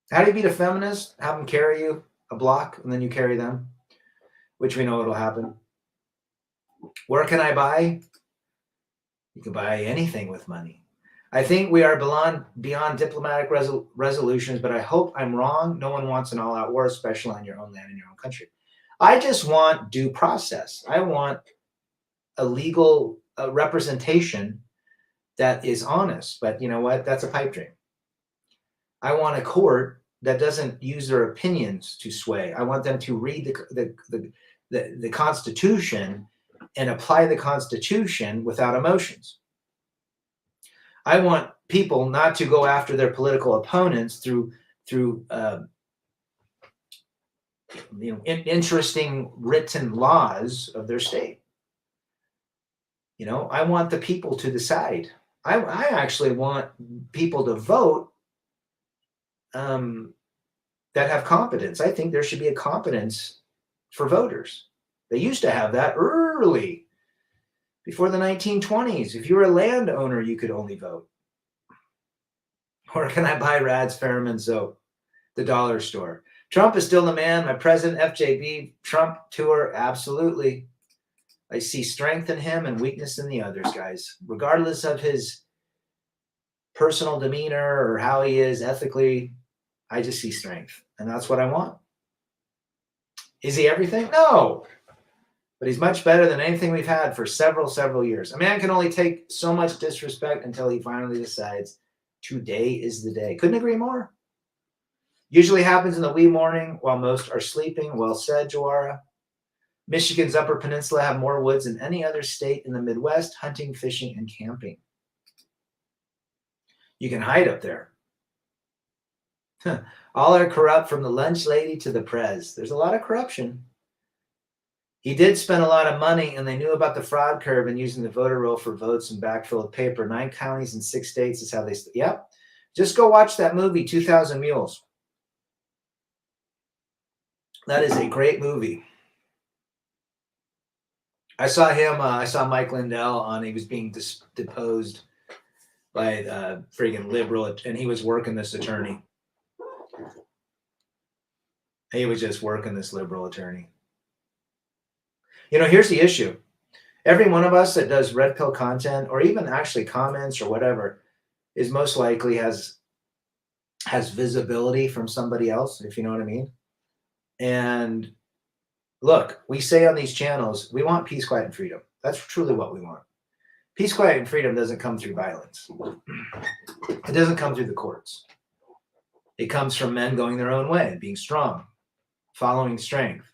How do you beat a feminist? Have them carry you a block, and then you carry them, which we know what'll happen. Where can I buy? You can buy anything with money. I think we are beyond diplomatic resolutions, but I hope I'm wrong. No one wants an all-out war, especially on your own land in your own country. I just want due process. I want a legal representation that is honest. But you know what? That's a pipe dream. I want a court that doesn't use their opinions to sway. I want them to read the Constitution and apply the Constitution without emotions. I want people not to go after their political opponents through interesting written laws of their state. I want the people to decide. I actually want people to vote that have competence. I think there should be a competence for voters. They used to have that early. Before the 1920s, if you were a landowner, you could only vote. Or can I buy Rad's Pheromone soap? The dollar store. Trump is still the man. My president, FJB, Trump tour, absolutely. I see strength in him and weakness in the others, guys. Regardless of his personal demeanor or how he is ethically, I just see strength. And that's what I want. Is he everything? No. But he's much better than anything we've had for several years. A man can only take so much disrespect until he finally decides today is the day. Couldn't agree more. Usually happens in the wee morning while most are sleeping. Well said, Joara. Michigan's Upper Peninsula have more woods than any other state in the Midwest, hunting, fishing, and camping. You can hide up there. All are corrupt from the lunch lady to the prez. There's a lot of corruption. He did spend a lot of money, and they knew about the fraud curve and using the voter roll for votes and backfill of paper. 9 counties and 6 states is how they... Yep. Just go watch that movie, 2,000 Mules. That is a great movie. I saw him, I saw Mike Lindell on, he was being deposed by a friggin' liberal, and he was working this attorney. He was just working this liberal attorney. Here's the issue. Every one of us that does red pill content, or even actually comments or whatever, is most likely has visibility from somebody else, if you know what I mean. And look, we say on these channels, we want peace, quiet, and freedom. That's truly what we want. Peace, quiet, and freedom doesn't come through violence. It doesn't come through the courts. It comes from men going their own way, being strong, following strength,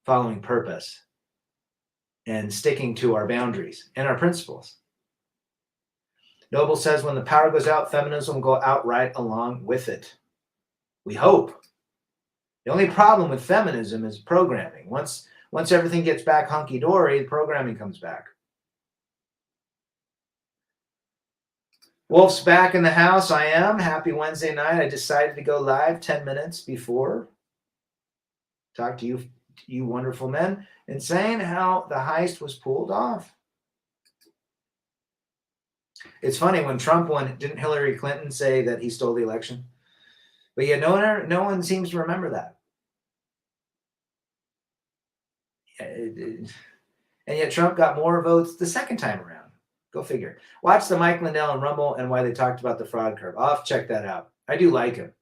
following purpose, and sticking to our boundaries and our principles. Noble says, when the power goes out, feminism will go out right along with it. We hope. The only problem with feminism is programming. Once everything gets back hunky-dory, the programming comes back. Wolf's back in the house. I am. Happy Wednesday night. I decided to go live 10 minutes before. Talk to you wonderful men, and saying how the heist was pulled off. It's funny, when Trump won, didn't Hillary Clinton say that he stole the election? But yet no one seems to remember that. And yet Trump got more votes the second time around. Go figure. Watch the Mike Lindell and Rumble and why they talked about the fraud curve. I'll have to check that out. I do like him.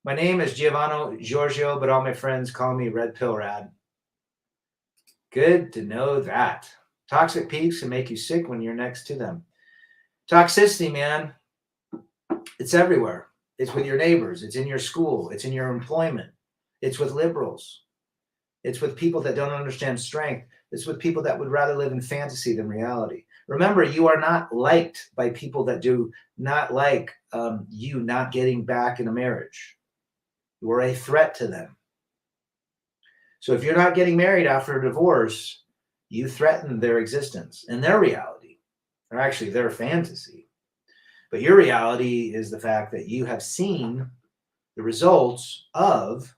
My name is Giovanni Giorgio, but all my friends call me Red Pill Rad. Good to know that. Toxic peeps can make you sick when you're next to them. Toxicity, man, it's everywhere. It's with your neighbors. It's in your school. It's in your employment. It's with liberals. It's with people that don't understand strength. It's with people that would rather live in fantasy than reality. Remember, you are not liked by people that do not like you not getting back in a marriage. You are a threat to them. So if you're not getting married after a divorce, you threaten their existence and their reality, or actually their fantasy. But your reality is the fact that you have seen the results of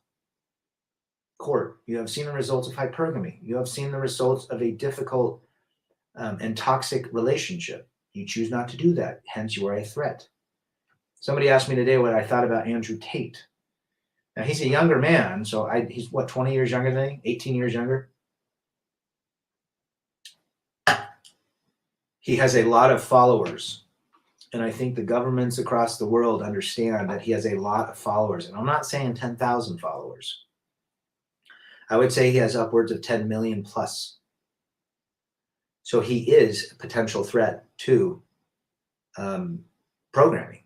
court. You have seen the results of hypergamy. You have seen the results of a difficult and toxic relationship. You choose not to do that. Hence, you are a threat. Somebody asked me today what I thought about Andrew Tate. Now, he's a younger man, so he's, 20 years younger than me? 18 years younger? He has a lot of followers, and I think the governments across the world understand that he has a lot of followers, and I'm not saying 10,000 followers. I would say he has upwards of 10 million plus. So he is a potential threat to programming.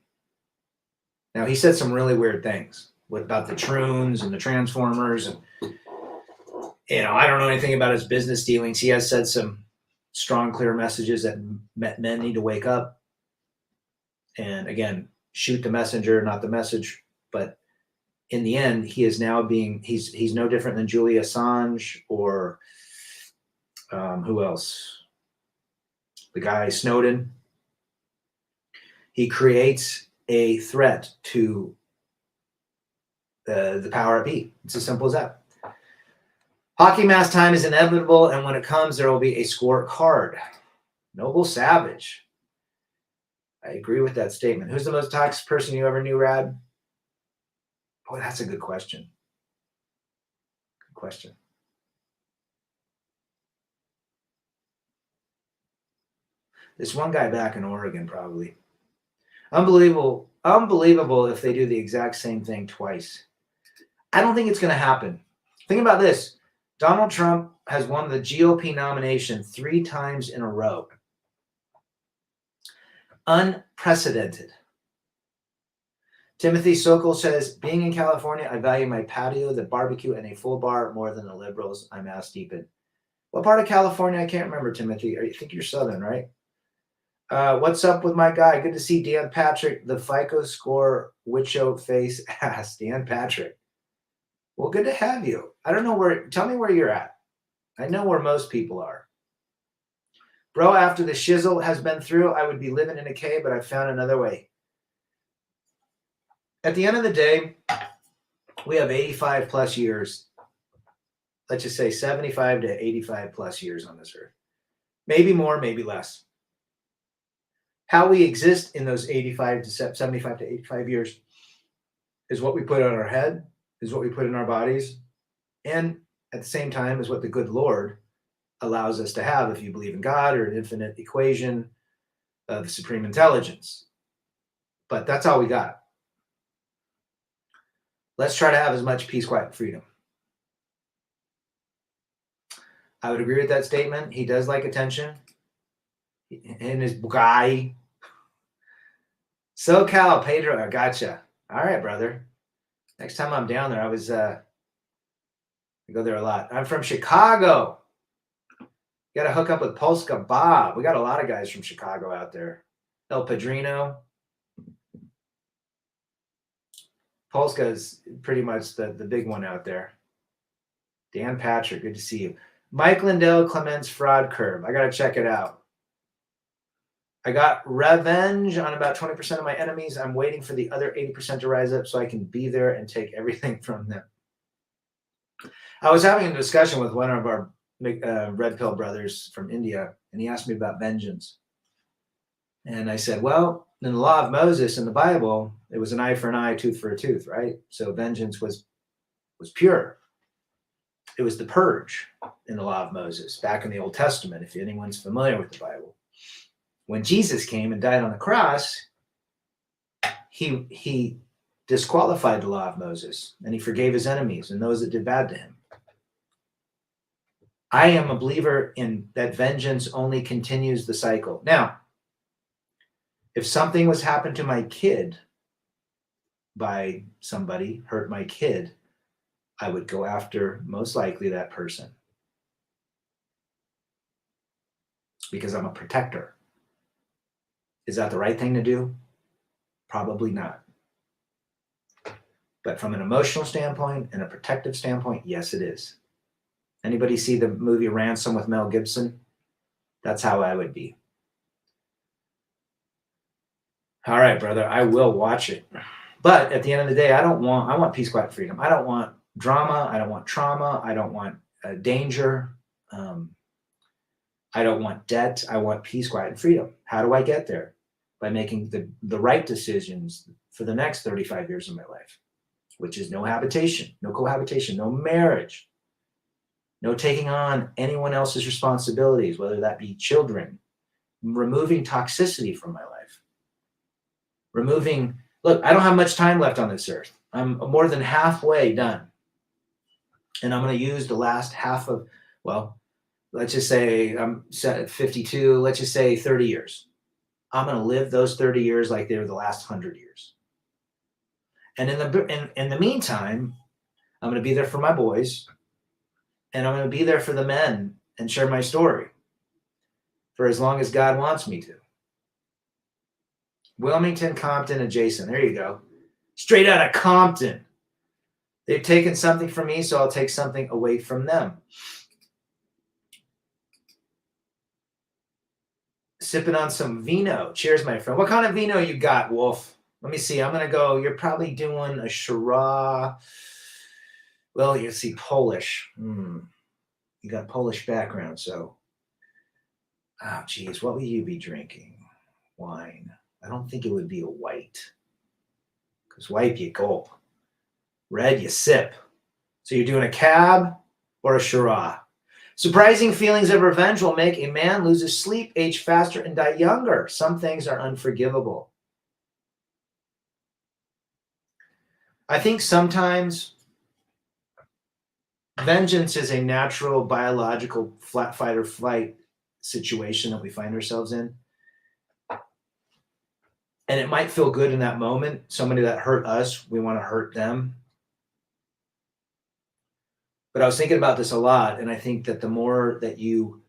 Now, he said some really weird things about the Troons and the Transformers. And, I don't know anything about his business dealings. He has said some strong, clear messages that men need to wake up. And again, shoot the messenger, not the message. But in the end, he is now he's no different than Julian Assange or who else? The guy Snowden. He creates a threat to the power at be. It's as simple as that. Hockey mask time is inevitable, and when it comes, there will be a scorecard. Noble Savage. I agree with that statement. Who's the most toxic person you ever knew, Rad? Boy, that's a good question. Good question. This one guy back in Oregon, probably. Unbelievable if they do the exact same thing twice. I don't think it's going to happen. Think about this. Donald Trump has won the GOP nomination 3 times in a row. Unprecedented. Timothy Sokol says, being in California, I value my patio, the barbecue, and a full bar more than the liberals I'm ass deep in. What part of California? I can't remember, Timothy. I think you're Southern, right? What's up with my guy? Good to see Dan Patrick, the FICO score, Wicho face ass. Dan Patrick. Well, good to have you. I don't know tell me where you're at. I know where most people are. Bro, after the shizzle has been through, I would be living in a cave, but I found another way. At the end of the day, we have 85 plus years. Let's just say 75 to 85 plus years on this earth. Maybe more, maybe less. How we exist in those 85 to 75 to 85 years is what we put on our head, is what we put in our bodies, and at the same time is what the good Lord allows us to have if you believe in God or an infinite equation of supreme intelligence. But that's all we got. Let's try to have as much peace, quiet, and freedom. I would agree with that statement. He does like attention. And his guy. SoCal, Pedro, I gotcha. All right, brother. Next time I'm down there, I go there a lot. I'm from Chicago. Got to hook up with Polska Bob. We got a lot of guys from Chicago out there. El Padrino. Polska is pretty much the big one out there. Dan Patrick, good to see you. Mike Lindell, Clements Fraud Curve. I got to check it out. I got revenge on about 20% of my enemies. I'm waiting for the other 80% to rise up so I can be there and take everything from them. I was having a discussion with one of our Red Pill brothers from India, and he asked me about vengeance. And I said, well, in the law of Moses in the Bible, it was an eye for an eye, tooth for a tooth, right? So vengeance was pure. It was the purge in the law of Moses back in the Old Testament, if anyone's familiar with the Bible. When Jesus came and died on the cross, he disqualified the law of Moses, and he forgave his enemies and those that did bad to him. I am a believer in that vengeance only continues the cycle. Now, if something was happened to my kid by somebody, hurt my kid, I would go after most likely that person because I'm a protector. Is that the right thing to do? Probably not. But from an emotional standpoint and a protective standpoint, yes, it is. Anybody see the movie Ransom with Mel Gibson? That's how I would be. All right, brother, I will watch it. But at the end of the day, I want peace, quiet, freedom. I don't want drama. I don't want trauma. I don't want danger. I don't want debt. I want peace, quiet, and freedom. How do I get there? By making the right decisions for the next 35 years of my life, which is no habitation, no cohabitation, no marriage, no taking on anyone else's responsibilities, whether that be children, removing toxicity from my life, look, I don't have much time left on this earth. I'm more than halfway done. And I'm going to use the last half of, well, let's just say I'm set at 52, let's just say 30 years. I'm going to live those 30 years like they were the last 100 years. And in the meantime, I'm going to be there for my boys, and I'm going to be there for the men and share my story for as long as God wants me to. Wilmington, Compton, adjacent. There you go. Straight out of Compton. They've taken something from me, so I'll take something away from them. Sipping on some vino. Cheers, my friend. What kind of vino you got, Wolf? Let me see. I'm going to go. You're probably doing a Shiraz. Well, you see Polish. You got Polish background, so. Oh, geez. What would you be drinking? Wine. I don't think it would be a white. Because white, you gulp. Red, you sip. So you're doing a Cab or a Shiraz. Surprising feelings of revenge will make a man lose his sleep, age faster, and die younger. Some things are unforgivable. I think sometimes vengeance is a natural biological fight or flight situation that we find ourselves in. And it might feel good in that moment. Somebody that hurt us, we want to hurt them. But I was thinking about this a lot, and I think that the more that you,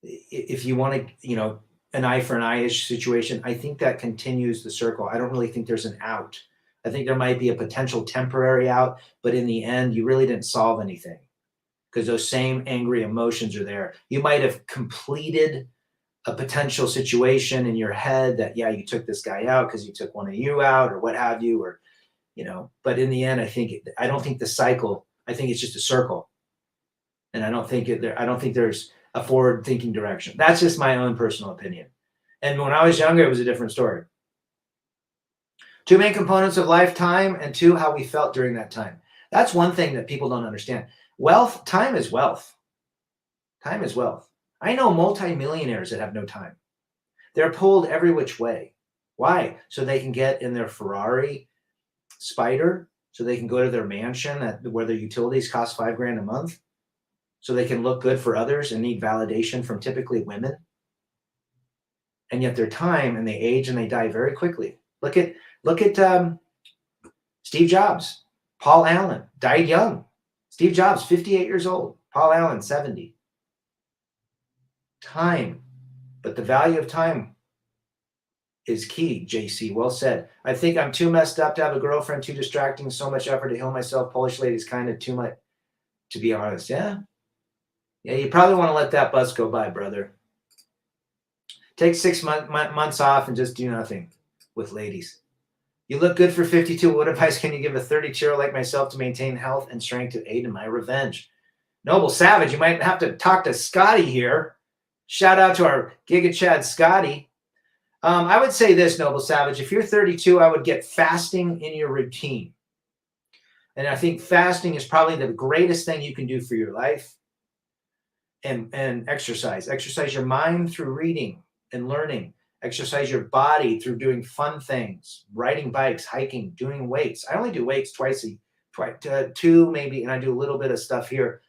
if you want to, an eye for an eye-ish situation, I think that continues the circle. I don't really think there's an out. I think there might be a potential temporary out, but in the end, you really didn't solve anything because those same angry emotions are there. You might have completed a potential situation in your head that, yeah, you took this guy out because you took one of you out or what have you, or but in the end, I don't think the cycle, I think it's just a circle. And I don't think there's a forward thinking direction. That's just my own personal opinion. And when I was younger, it was a different story. Two main components of life: time, and two, how we felt during that time. That's one thing that people don't understand. Wealth, time is wealth. Time is wealth. I know multimillionaires that have no time. They're pulled every which way. Why? So they can get in their Ferrari Spider, so they can go to their mansion where their utilities cost $5,000 a month, so they can look good for others and need validation from typically women. And yet their time, and they age and they die very quickly. Look at Steve Jobs, Paul Allen died young. Steve Jobs, 58 years old. Paul Allen, 70. Time, but the value of time is key, JC. Well said. I think I'm too messed up to have a girlfriend, too distracting, so much effort to heal myself. Polish lady's kind of too much, to be honest. Yeah, you probably want to let that bus go by, brother. Take 6 months off and just do nothing with ladies. You look good for 52. What advice can you give a 32-year-old like myself to maintain health and strength to aid in my revenge? Noble Savage, you might have to talk to Scotty here. Shout out to our Giga Chad Scotty. I would say this, Noble Savage. If you're 32, I would get fasting in your routine. And I think fasting is probably the greatest thing you can do for your life. And exercise. Exercise your mind through reading and learning. Exercise your body through doing fun things, riding bikes, hiking, doing weights. I only do weights two maybe, and I do a little bit of stuff here.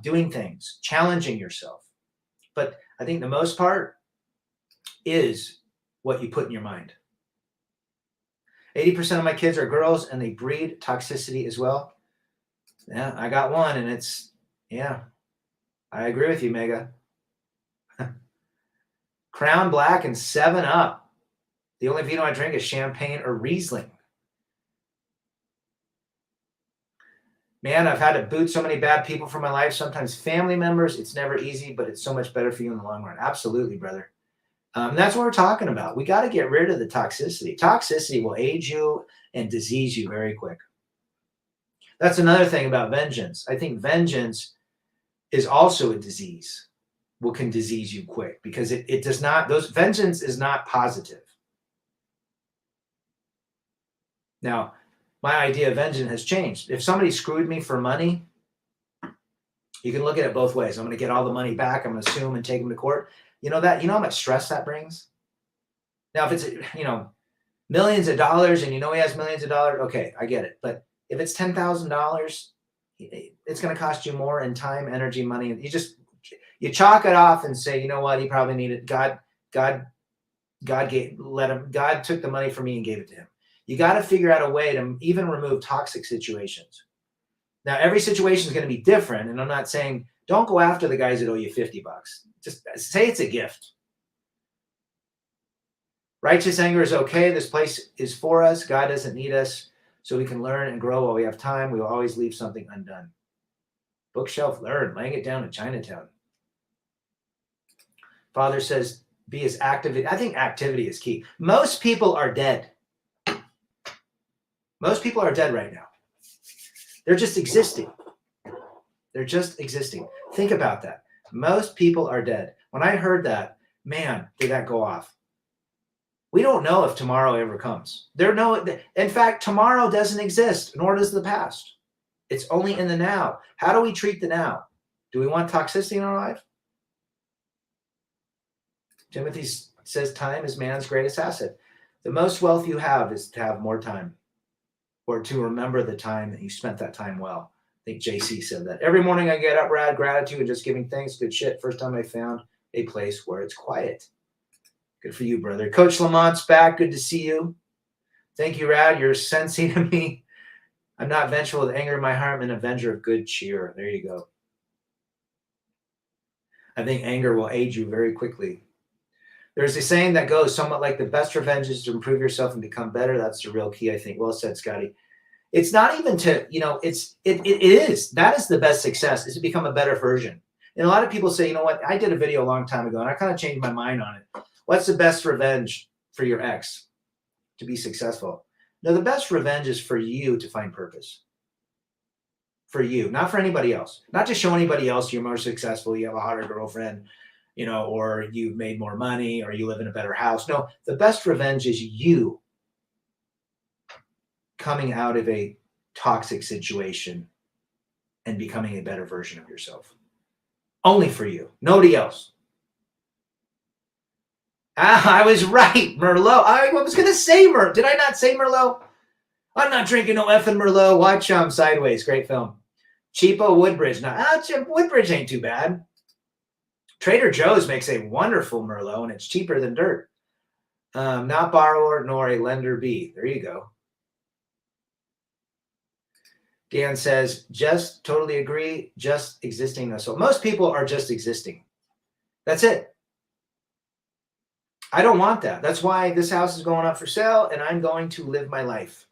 Doing things, challenging yourself. But I think the most part is what you put in your mind. 80% of my kids are girls, and they breed toxicity as well. Yeah, I got one, and I agree with you, Mega. Crown Black and 7-Up. The only vino I drink is champagne or Riesling. Man, I've had to boot so many bad people from my life, sometimes family members. It's never easy, but it's so much better for you in the long run. Absolutely, brother. That's what we're talking about. We got to get rid of the toxicity. Toxicity will age you and disease you very quick. That's another thing about vengeance. I think vengeance is also a disease. What can disease you quick, because it does not, vengeance is not positive. Now, my idea of vengeance has changed. If somebody screwed me for money, you can look at it both ways. I'm going to get all the money back. I'm going to sue them and take them to court. You know how much stress that brings? Now, if it's, millions of dollars and he has millions of dollars, okay, I get it. But if it's $10,000, it's going to cost you more in time, energy, money. You chalk it off and say, you know what? He probably needed God took the money from me and gave it to him. You got to figure out a way to even remove toxic situations. Now, every situation is going to be different. And I'm not saying don't go after the guys that owe you $50. Just say it's a gift. Righteous anger is okay. This place is for us. God doesn't need us, so we can learn and grow while we have time. We will always leave something undone. Bookshelf learn, laying it down in Chinatown. Father says, be as active. I think activity is key. Most people are dead. Most people are dead right now. They're just existing. They're just existing. Think about that. Most people are dead. When I heard that, man, did that go off. We don't know if tomorrow ever comes. In fact, tomorrow doesn't exist, nor does the past. It's only in the now. How do we treat the now? Do we want toxicity in our life? Timothy says time is man's greatest asset. The most wealth you have is to have more time, or to remember the time that you spent that time well. I think JC said that. Every morning I get up, Rad, gratitude and just giving thanks. Good shit. First time I found a place where it's quiet. Good for you, brother. Coach Lamont's back. Good to see you. Thank you, Rad. You're sensing to me. I'm not vengeful with anger in my heart. I'm an avenger of good cheer. There you go. I think anger will age you very quickly. There's a saying that goes somewhat like the best revenge is to improve yourself and become better. That's the real key, I think. Well said, Scotty. It's not even to, it is. That is the best success, is to become a better version. And a lot of people say, you know what? I did a video a long time ago, and I kind of changed my mind on it. What's the best revenge for your ex to be successful? No, the best revenge is for you to find purpose. For you, not for anybody else. Not to show anybody else you're more successful, you have a hotter girlfriend, or you've made more money, or you live in a better house. No, the best revenge is you coming out of a toxic situation and becoming a better version of yourself. Only for you, nobody else. I was right, Merlot. I was going to say Merlot. Did I not say Merlot? I'm not drinking no effing Merlot. Watch Sideways. Great film. Cheapo Woodbridge. Now, Woodbridge ain't too bad. Trader Joe's makes a wonderful Merlot, and it's cheaper than dirt. Not borrower nor a lender be. There you go. Dan says, just totally agree, just existing. So most people are just existing. That's it. I don't want that. That's why this house is going up for sale, and I'm going to live my life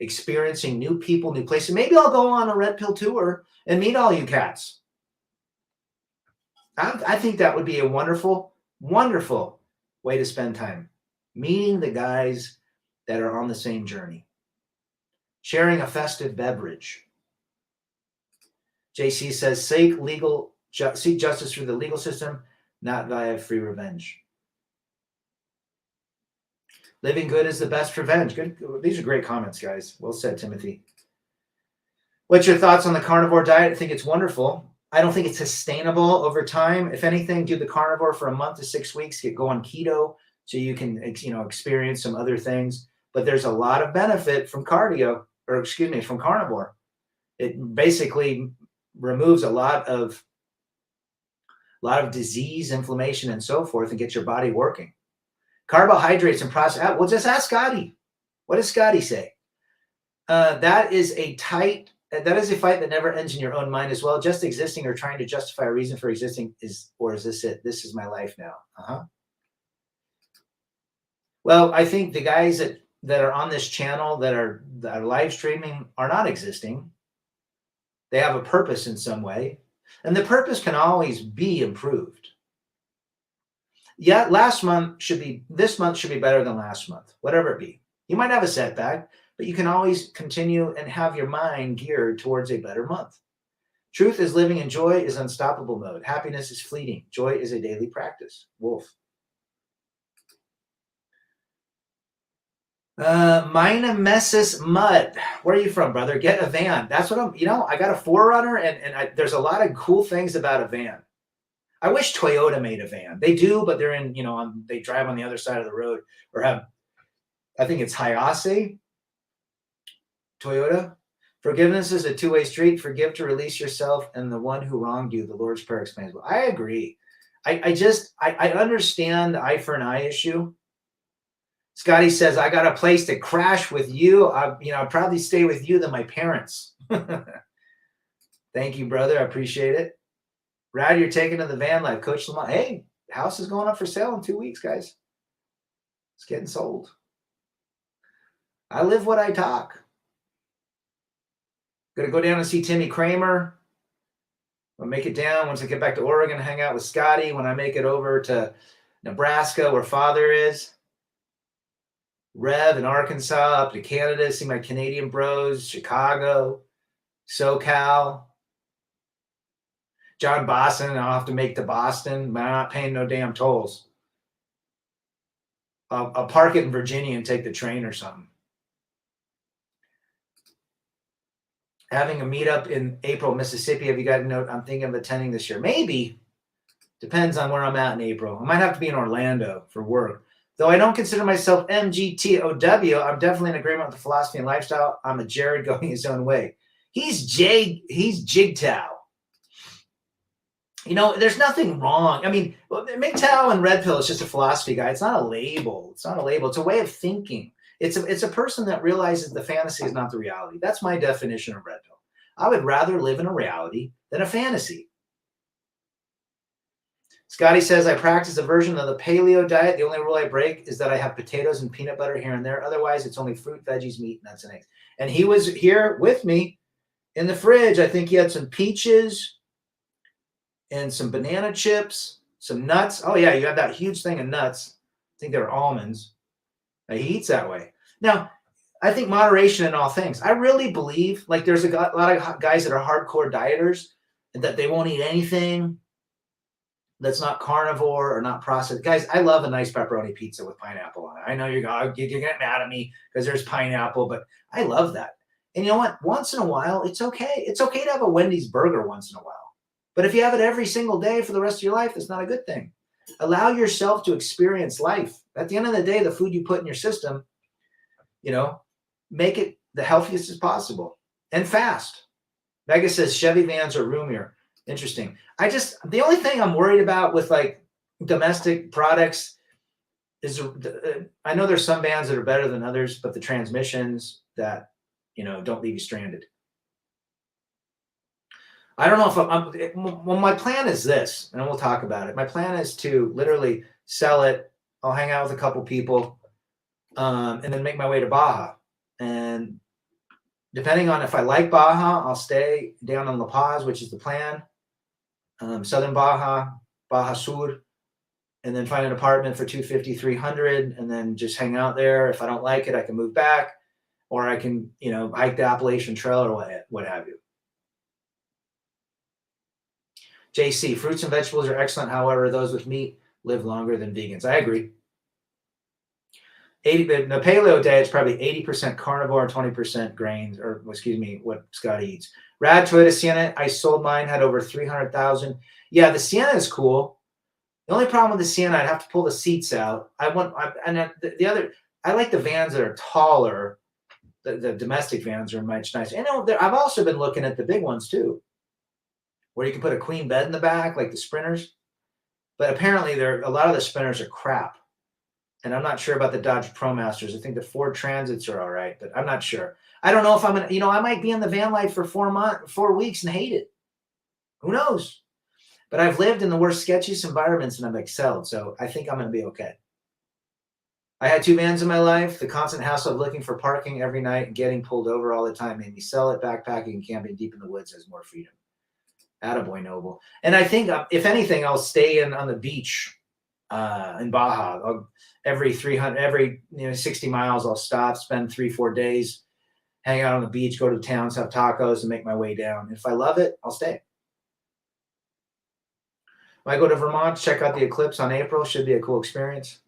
experiencing new people, new places. Maybe I'll go on a red pill tour and meet all you cats. I think that would be a wonderful, wonderful way to spend time. Meeting the guys that are on the same journey. Sharing a festive beverage. JC says, seek justice through the legal system. not via free revenge. Living good is the best revenge. Good. These are great comments, guys. Well said, Timothy. What's your thoughts on the carnivore diet? I think it's wonderful. I don't think it's sustainable over time. If anything, do the carnivore for a month to 6 weeks, go on keto so you can, experience some other things. But there's a lot of benefit from from carnivore. It basically removes a lot of disease, inflammation, and so forth, and gets your body working. Carbohydrates and processed. Well, just ask Scotty. What does Scotty say? That is a fight that never ends in your own mind as well. Just existing or trying to justify a reason for existing is this it? This is my life now. Well, I think the guys that are on this channel that are live streaming are not existing. They have a purpose in some way, and the purpose can always be improved. Yeah, this month should be better than last month, whatever it be. You might have a setback, but you can always continue and have your mind geared towards a better month. Truth is living and joy is unstoppable mode. Happiness is fleeting. Joy is a daily practice. Wolf. Minemesis Mud. Where are you from, brother? Get a van. That's what I got a 4Runner and there's a lot of cool things about a van. I wish Toyota made a van. They do, but they're in, they drive on the other side of the road or I think it's Hayase, Toyota. Forgiveness is a two-way street. Forgive to release yourself and the one who wronged you. The Lord's Prayer explains. Well, I agree. I understand the eye for an eye issue. Scotty says, I got a place to crash with you. I'd probably stay with you than my parents. Thank you, brother. I appreciate it. Rad, you're taking to the van life. Coach Lamont. Hey, house is going up for sale in 2 weeks, guys. It's getting sold. I live what I talk. Gonna go down and see Timmy Kramer. I'll make it down once I get back to Oregon, hang out with Scotty. When I make it over to Nebraska, where father is. Rev in Arkansas, up to Canada, see my Canadian bros, Chicago, SoCal. John Boston, I'll have to make to Boston, but I'm not paying no damn tolls. I'll park it in Virginia and take the train or something. Having a meetup in April, Mississippi. Have you got a note? I'm thinking of attending this year. Maybe. Depends on where I'm at in April. I might have to be in Orlando for work. Though I don't consider myself MGTOW, I'm definitely in agreement with the philosophy and lifestyle. I'm a Jared going his own way. He's JGTOW. There's nothing wrong. I mean, MGTOW and Red Pill is just a philosophy guy. It's not a label. It's a way of thinking. It's a person that realizes the fantasy is not the reality. That's my definition of Red Pill. I would rather live in a reality than a fantasy. Scotty says, I practice a version of the paleo diet. The only rule I break is that I have potatoes and peanut butter here and there. Otherwise, it's only fruit, veggies, meat, nuts, and eggs. And he was here with me in the fridge. I think he had some peaches and some banana chips, some nuts. Oh, yeah, you have that huge thing of nuts. I think they were almonds. He eats that way. Now, I think moderation in all things. I really believe, there's a lot of guys that are hardcore dieters and that they won't eat anything that's not carnivore or not processed. Guys, I love a nice pepperoni pizza with pineapple on it. I know you're going to get mad at me because there's pineapple, but I love that. And you know what? Once in a while, it's okay. It's okay to have a Wendy's burger once in a while. But if you have it every single day for the rest of your life, that's not a good thing. Allow yourself to experience life. At the end of the day, the food you put in your system, make it the healthiest as possible. And fast. Vega says Chevy vans are roomier. Interesting. The only thing I'm worried about with domestic products is I know there's some vans that are better than others, but the transmissions that, don't leave you stranded. I don't know if my plan is this, and we'll talk about it. My plan is to literally sell it. I'll hang out with a couple people and then make my way to Baja. And depending on if I like Baja, I'll stay down in La Paz, which is the plan. Southern Baja, Baja Sur, and then find an apartment for $250, $300, and then just hang out there. If I don't like it, I can move back, or I can, hike the Appalachian Trail or what have you. JC, fruits and vegetables are excellent. However, those with meat live longer than vegans. I agree. The paleo diet is probably 80% carnivore and 20% grains, or excuse me, what Scott eats. Rad Toyota Sienna, I sold mine, had over 300,000. Yeah, the Sienna is cool. The only problem with the Sienna, I'd have to pull the seats out. I like the vans that are taller. The domestic vans are much nicer. And I've also been looking at the big ones too, where you can put a queen bed in the back, like the Sprinters. But apparently, a lot of the Sprinters are crap. And I'm not sure about the Dodge ProMasters. I think the Ford Transits are all right, but I'm not sure. I don't know if I'm going to, I might be in the van life for 4 weeks and hate it. Who knows? But I've lived in the worst, sketchiest environments and I've excelled. So I think I'm going to be okay. I had 2 vans in my life. The constant hassle of looking for parking every night and getting pulled over all the time made me sell it. Backpacking and camping deep in the woods has more freedom. Attaboy, Noble. And I think, if anything, I'll stay on the beach in Baja. Every 60 miles, I'll stop, spend 3-4 days, hang out on the beach, go to towns, have tacos, and make my way down. If I love it, I'll stay. When I go to Vermont, check out the eclipse on April. Should be a cool experience.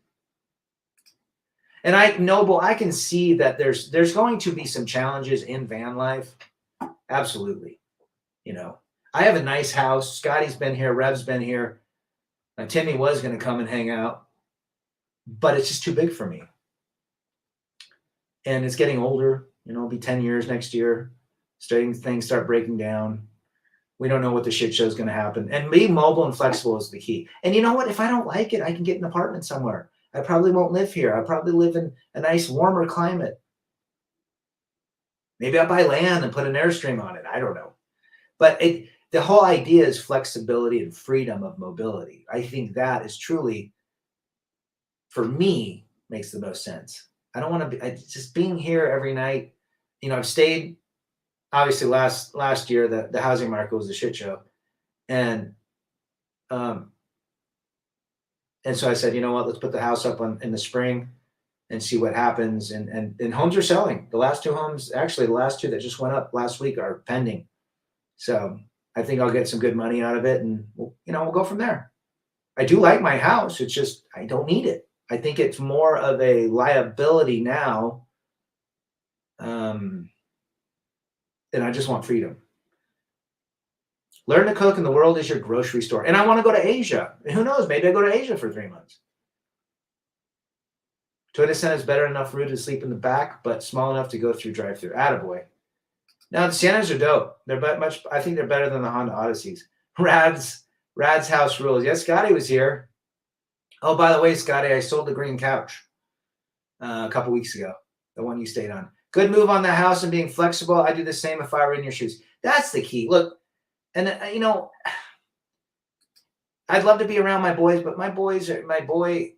And Noble, I can see that there's going to be some challenges in van life. Absolutely. I have a nice house. Scotty's been here. Rev's been here. Timmy was going to come and hang out, but it's just too big for me. And it's getting older. It'll be 10 years next year. Things start breaking down. We don't know what the shit show is going to happen. And being mobile and flexible is the key. And you know what? If I don't like it, I can get an apartment somewhere. I probably won't live here. I'll probably live in a nice, warmer climate. Maybe I'll buy land and put an Airstream on it. I don't know. But the whole idea is flexibility and freedom of mobility. I think that is truly, for me, makes the most sense. I don't want to be just being here every night. I've stayed, obviously last year, the housing market was a shit show. And so I said, you know what, let's put the house up in the spring and see what happens. And homes are selling. The last 2 homes, actually the last 2 that just went up last week are pending. So I think I'll get some good money out of it, and we'll go from there. I do like my house. It's just, I don't need it. I think it's more of a liability now. And I just want freedom. Learn to cook and the world is your grocery store. And I want to go to Asia. Who knows? Maybe I go to Asia for 3 months. Toyota Sienna is better enough room to sleep in the back, but small enough to go through drive-through. Attaboy. Now, the Siennas are dope. I think they're better than the Honda Odysseys. Rad's house rules. Yes, Scotty was here. Oh, by the way, Scotty, I sold the green couch a couple weeks ago, the one you stayed on. Good move on the house and being flexible. I do the same if I were in your shoes. That's the key. Look, and I'd love to be around my boys, but my boy,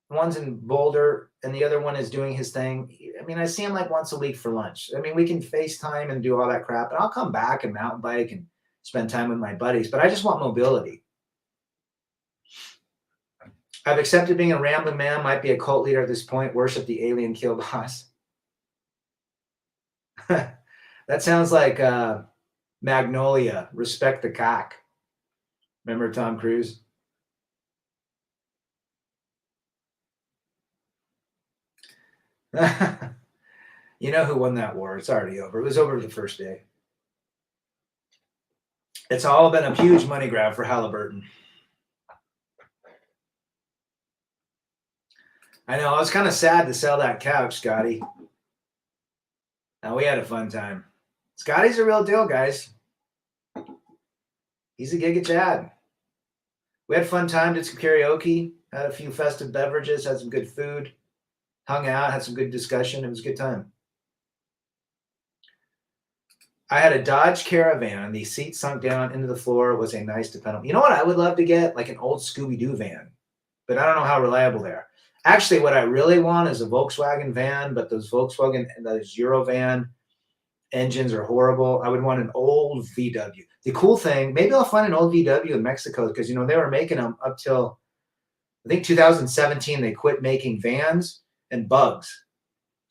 one's in Boulder and the other one is doing his thing. I see him like once a week for lunch. We can FaceTime and do all that crap, and I'll come back and mountain bike and spend time with my buddies, but I just want mobility. I've accepted being a rambling man, might be a cult leader at this point, worship the alien kill boss. That sounds like Magnolia, respect the cock. Remember Tom Cruise? You know who won that war? It's already over. It was over the first day. It's all been a huge money grab for Halliburton. I know. I was kind of sad to sell that couch, Scotty. Now, we had a fun time. Scotty's a real deal, guys. He's a Giga Chad. We had a fun time, did some karaoke, had a few festive beverages, had some good food, hung out, had some good discussion. It was a good time. I had a Dodge Caravan. The seat sunk down into the floor. It was a nice, dependable. You know what I would love to get? Like an old Scooby-Doo van. But I don't know how reliable they are. Actually, what I really want is a Volkswagen van, but those Eurovan engines are horrible. I would want an old VW. The cool thing, maybe I'll find an old VW in Mexico because, they were making them up till, I think 2017, they quit making vans and bugs.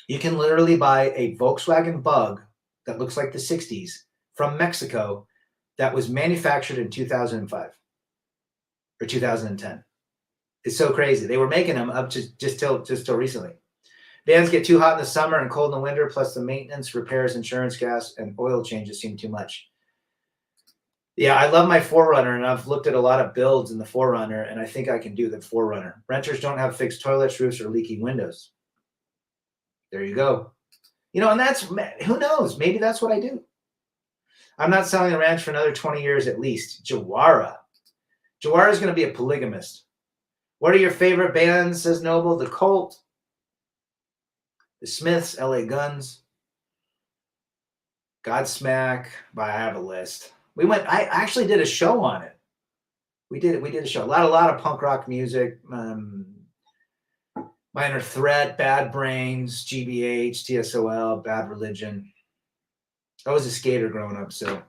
You can literally buy a Volkswagen Bug that looks like the 60s from Mexico that was manufactured in 2005 or 2010. It's so crazy. They were making them up to just till recently. Vans get too hot in the summer and cold in the winter, plus the maintenance, repairs, insurance, gas, and oil changes seem too much. Yeah, I love my 4Runner, and I've looked at a lot of builds in the 4Runner, and I think I can do the 4Runner. Renters don't have fixed toilets, roofs, or leaky windows. There you go. You know, and that's, who knows? Maybe that's what I do. I'm not selling the ranch for another 20 years at least. Jawara. Jawara is going to be a polygamist. What are your favorite bands, says Noble? The Cult, the Smiths, LA Guns, Godsmack. I have a list. I actually did a show on it. We did a show. A lot of punk rock music. Minor Threat, Bad Brains, GBH, TSOL, Bad Religion. I was a skater growing up, so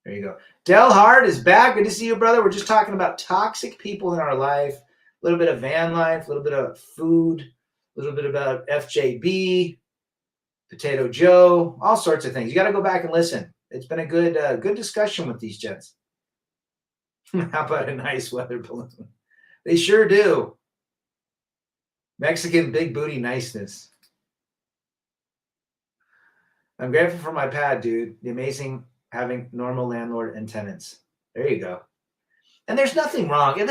there you go. Del Hart is back. Good to see you, brother. We're just talking about toxic people in our life. A little bit of van life, a little bit of food, a little bit about FJB, Potato Joe, all sorts of things. You got to go back and listen. It's been a good discussion with these gents. How about a nice weather balloon? They sure do. Mexican big booty niceness. I'm grateful for my pad, dude. The amazing having normal landlord and tenants. There you go. And there's nothing wrong. And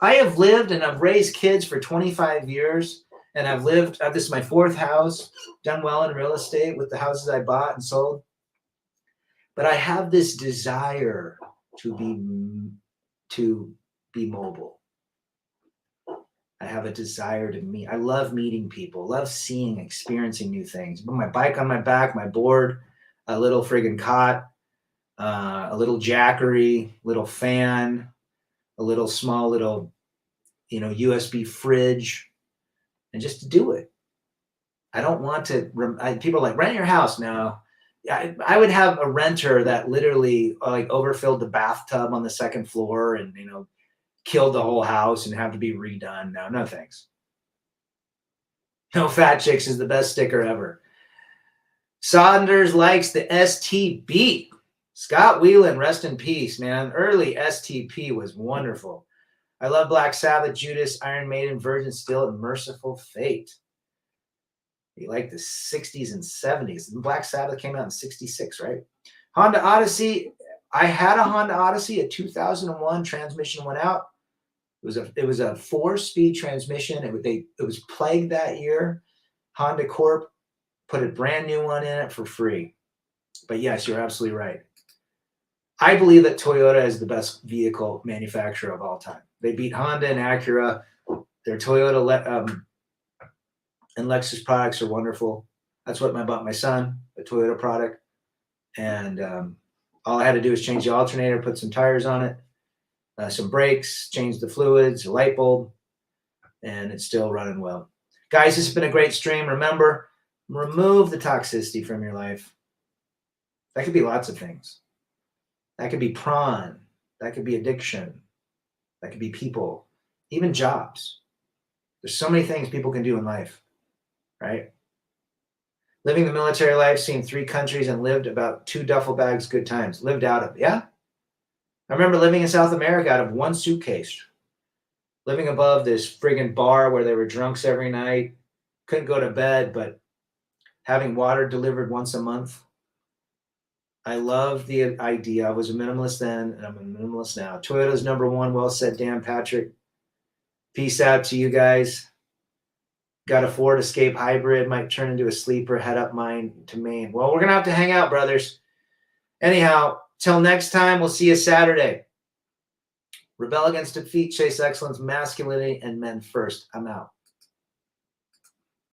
I have lived and I've raised kids for 25 years. And this is my 4th house, done well in real estate with the houses I bought and sold. But I have this desire to be mobile. I have a desire to meet. I love meeting people, love seeing, experiencing new things. Put my bike on my back, my board, a little friggin' cot, a little jackery, little fan, a little small USB fridge, and just to do it. I don't want to. People are like, rent your house now. I would have a renter that literally overfilled the bathtub on the 2nd floor and killed the whole house and have to be redone. No thanks. No Fat Chicks is the best sticker ever. Saunders likes the STB. Scott Whelan, rest in peace, man. Early STP was wonderful. I love Black Sabbath, Judas, Iron Maiden, Virgin Steel, and Merciful Fate. You like the 60s and 70s. Black Sabbath came out in 66, right? Honda Odyssey. I had a Honda Odyssey, a 2001 transmission went out. It was a 4-speed transmission. It was plagued that year. Honda Corp put a brand new one in it for free. But yes, you're absolutely right. I believe that Toyota is the best vehicle manufacturer of all time. They beat Honda and Acura. Their Toyota and Lexus products are wonderful. That's what I bought my son, a Toyota product. And all I had to do was change the alternator, put some tires on it, some brakes, change the fluids, a light bulb, and it's still running well. Guys, this has been a great stream. Remember, remove the toxicity from your life. That could be lots of things. That could be prawn. That could be addiction. That could be people, even jobs. There's so many things people can do in life. Right? Living the military life, seen 3 countries and lived about 2 duffel bags, good times. Lived out of, yeah. I remember living in South America out of 1 suitcase. Living above this friggin' bar where there were drunks every night. Couldn't go to bed, but having water delivered once a month. I love the idea. I was a minimalist then, and I'm a minimalist now. Toyota's number 1. Well said, Dan Patrick. Peace out to you guys. Got a Ford Escape hybrid, might turn into a sleeper, head up mine to Maine. Well, we're going to have to hang out, brothers. Anyhow, till next time, we'll see you Saturday. Rebel against defeat, chase excellence, masculinity, and men first. I'm out.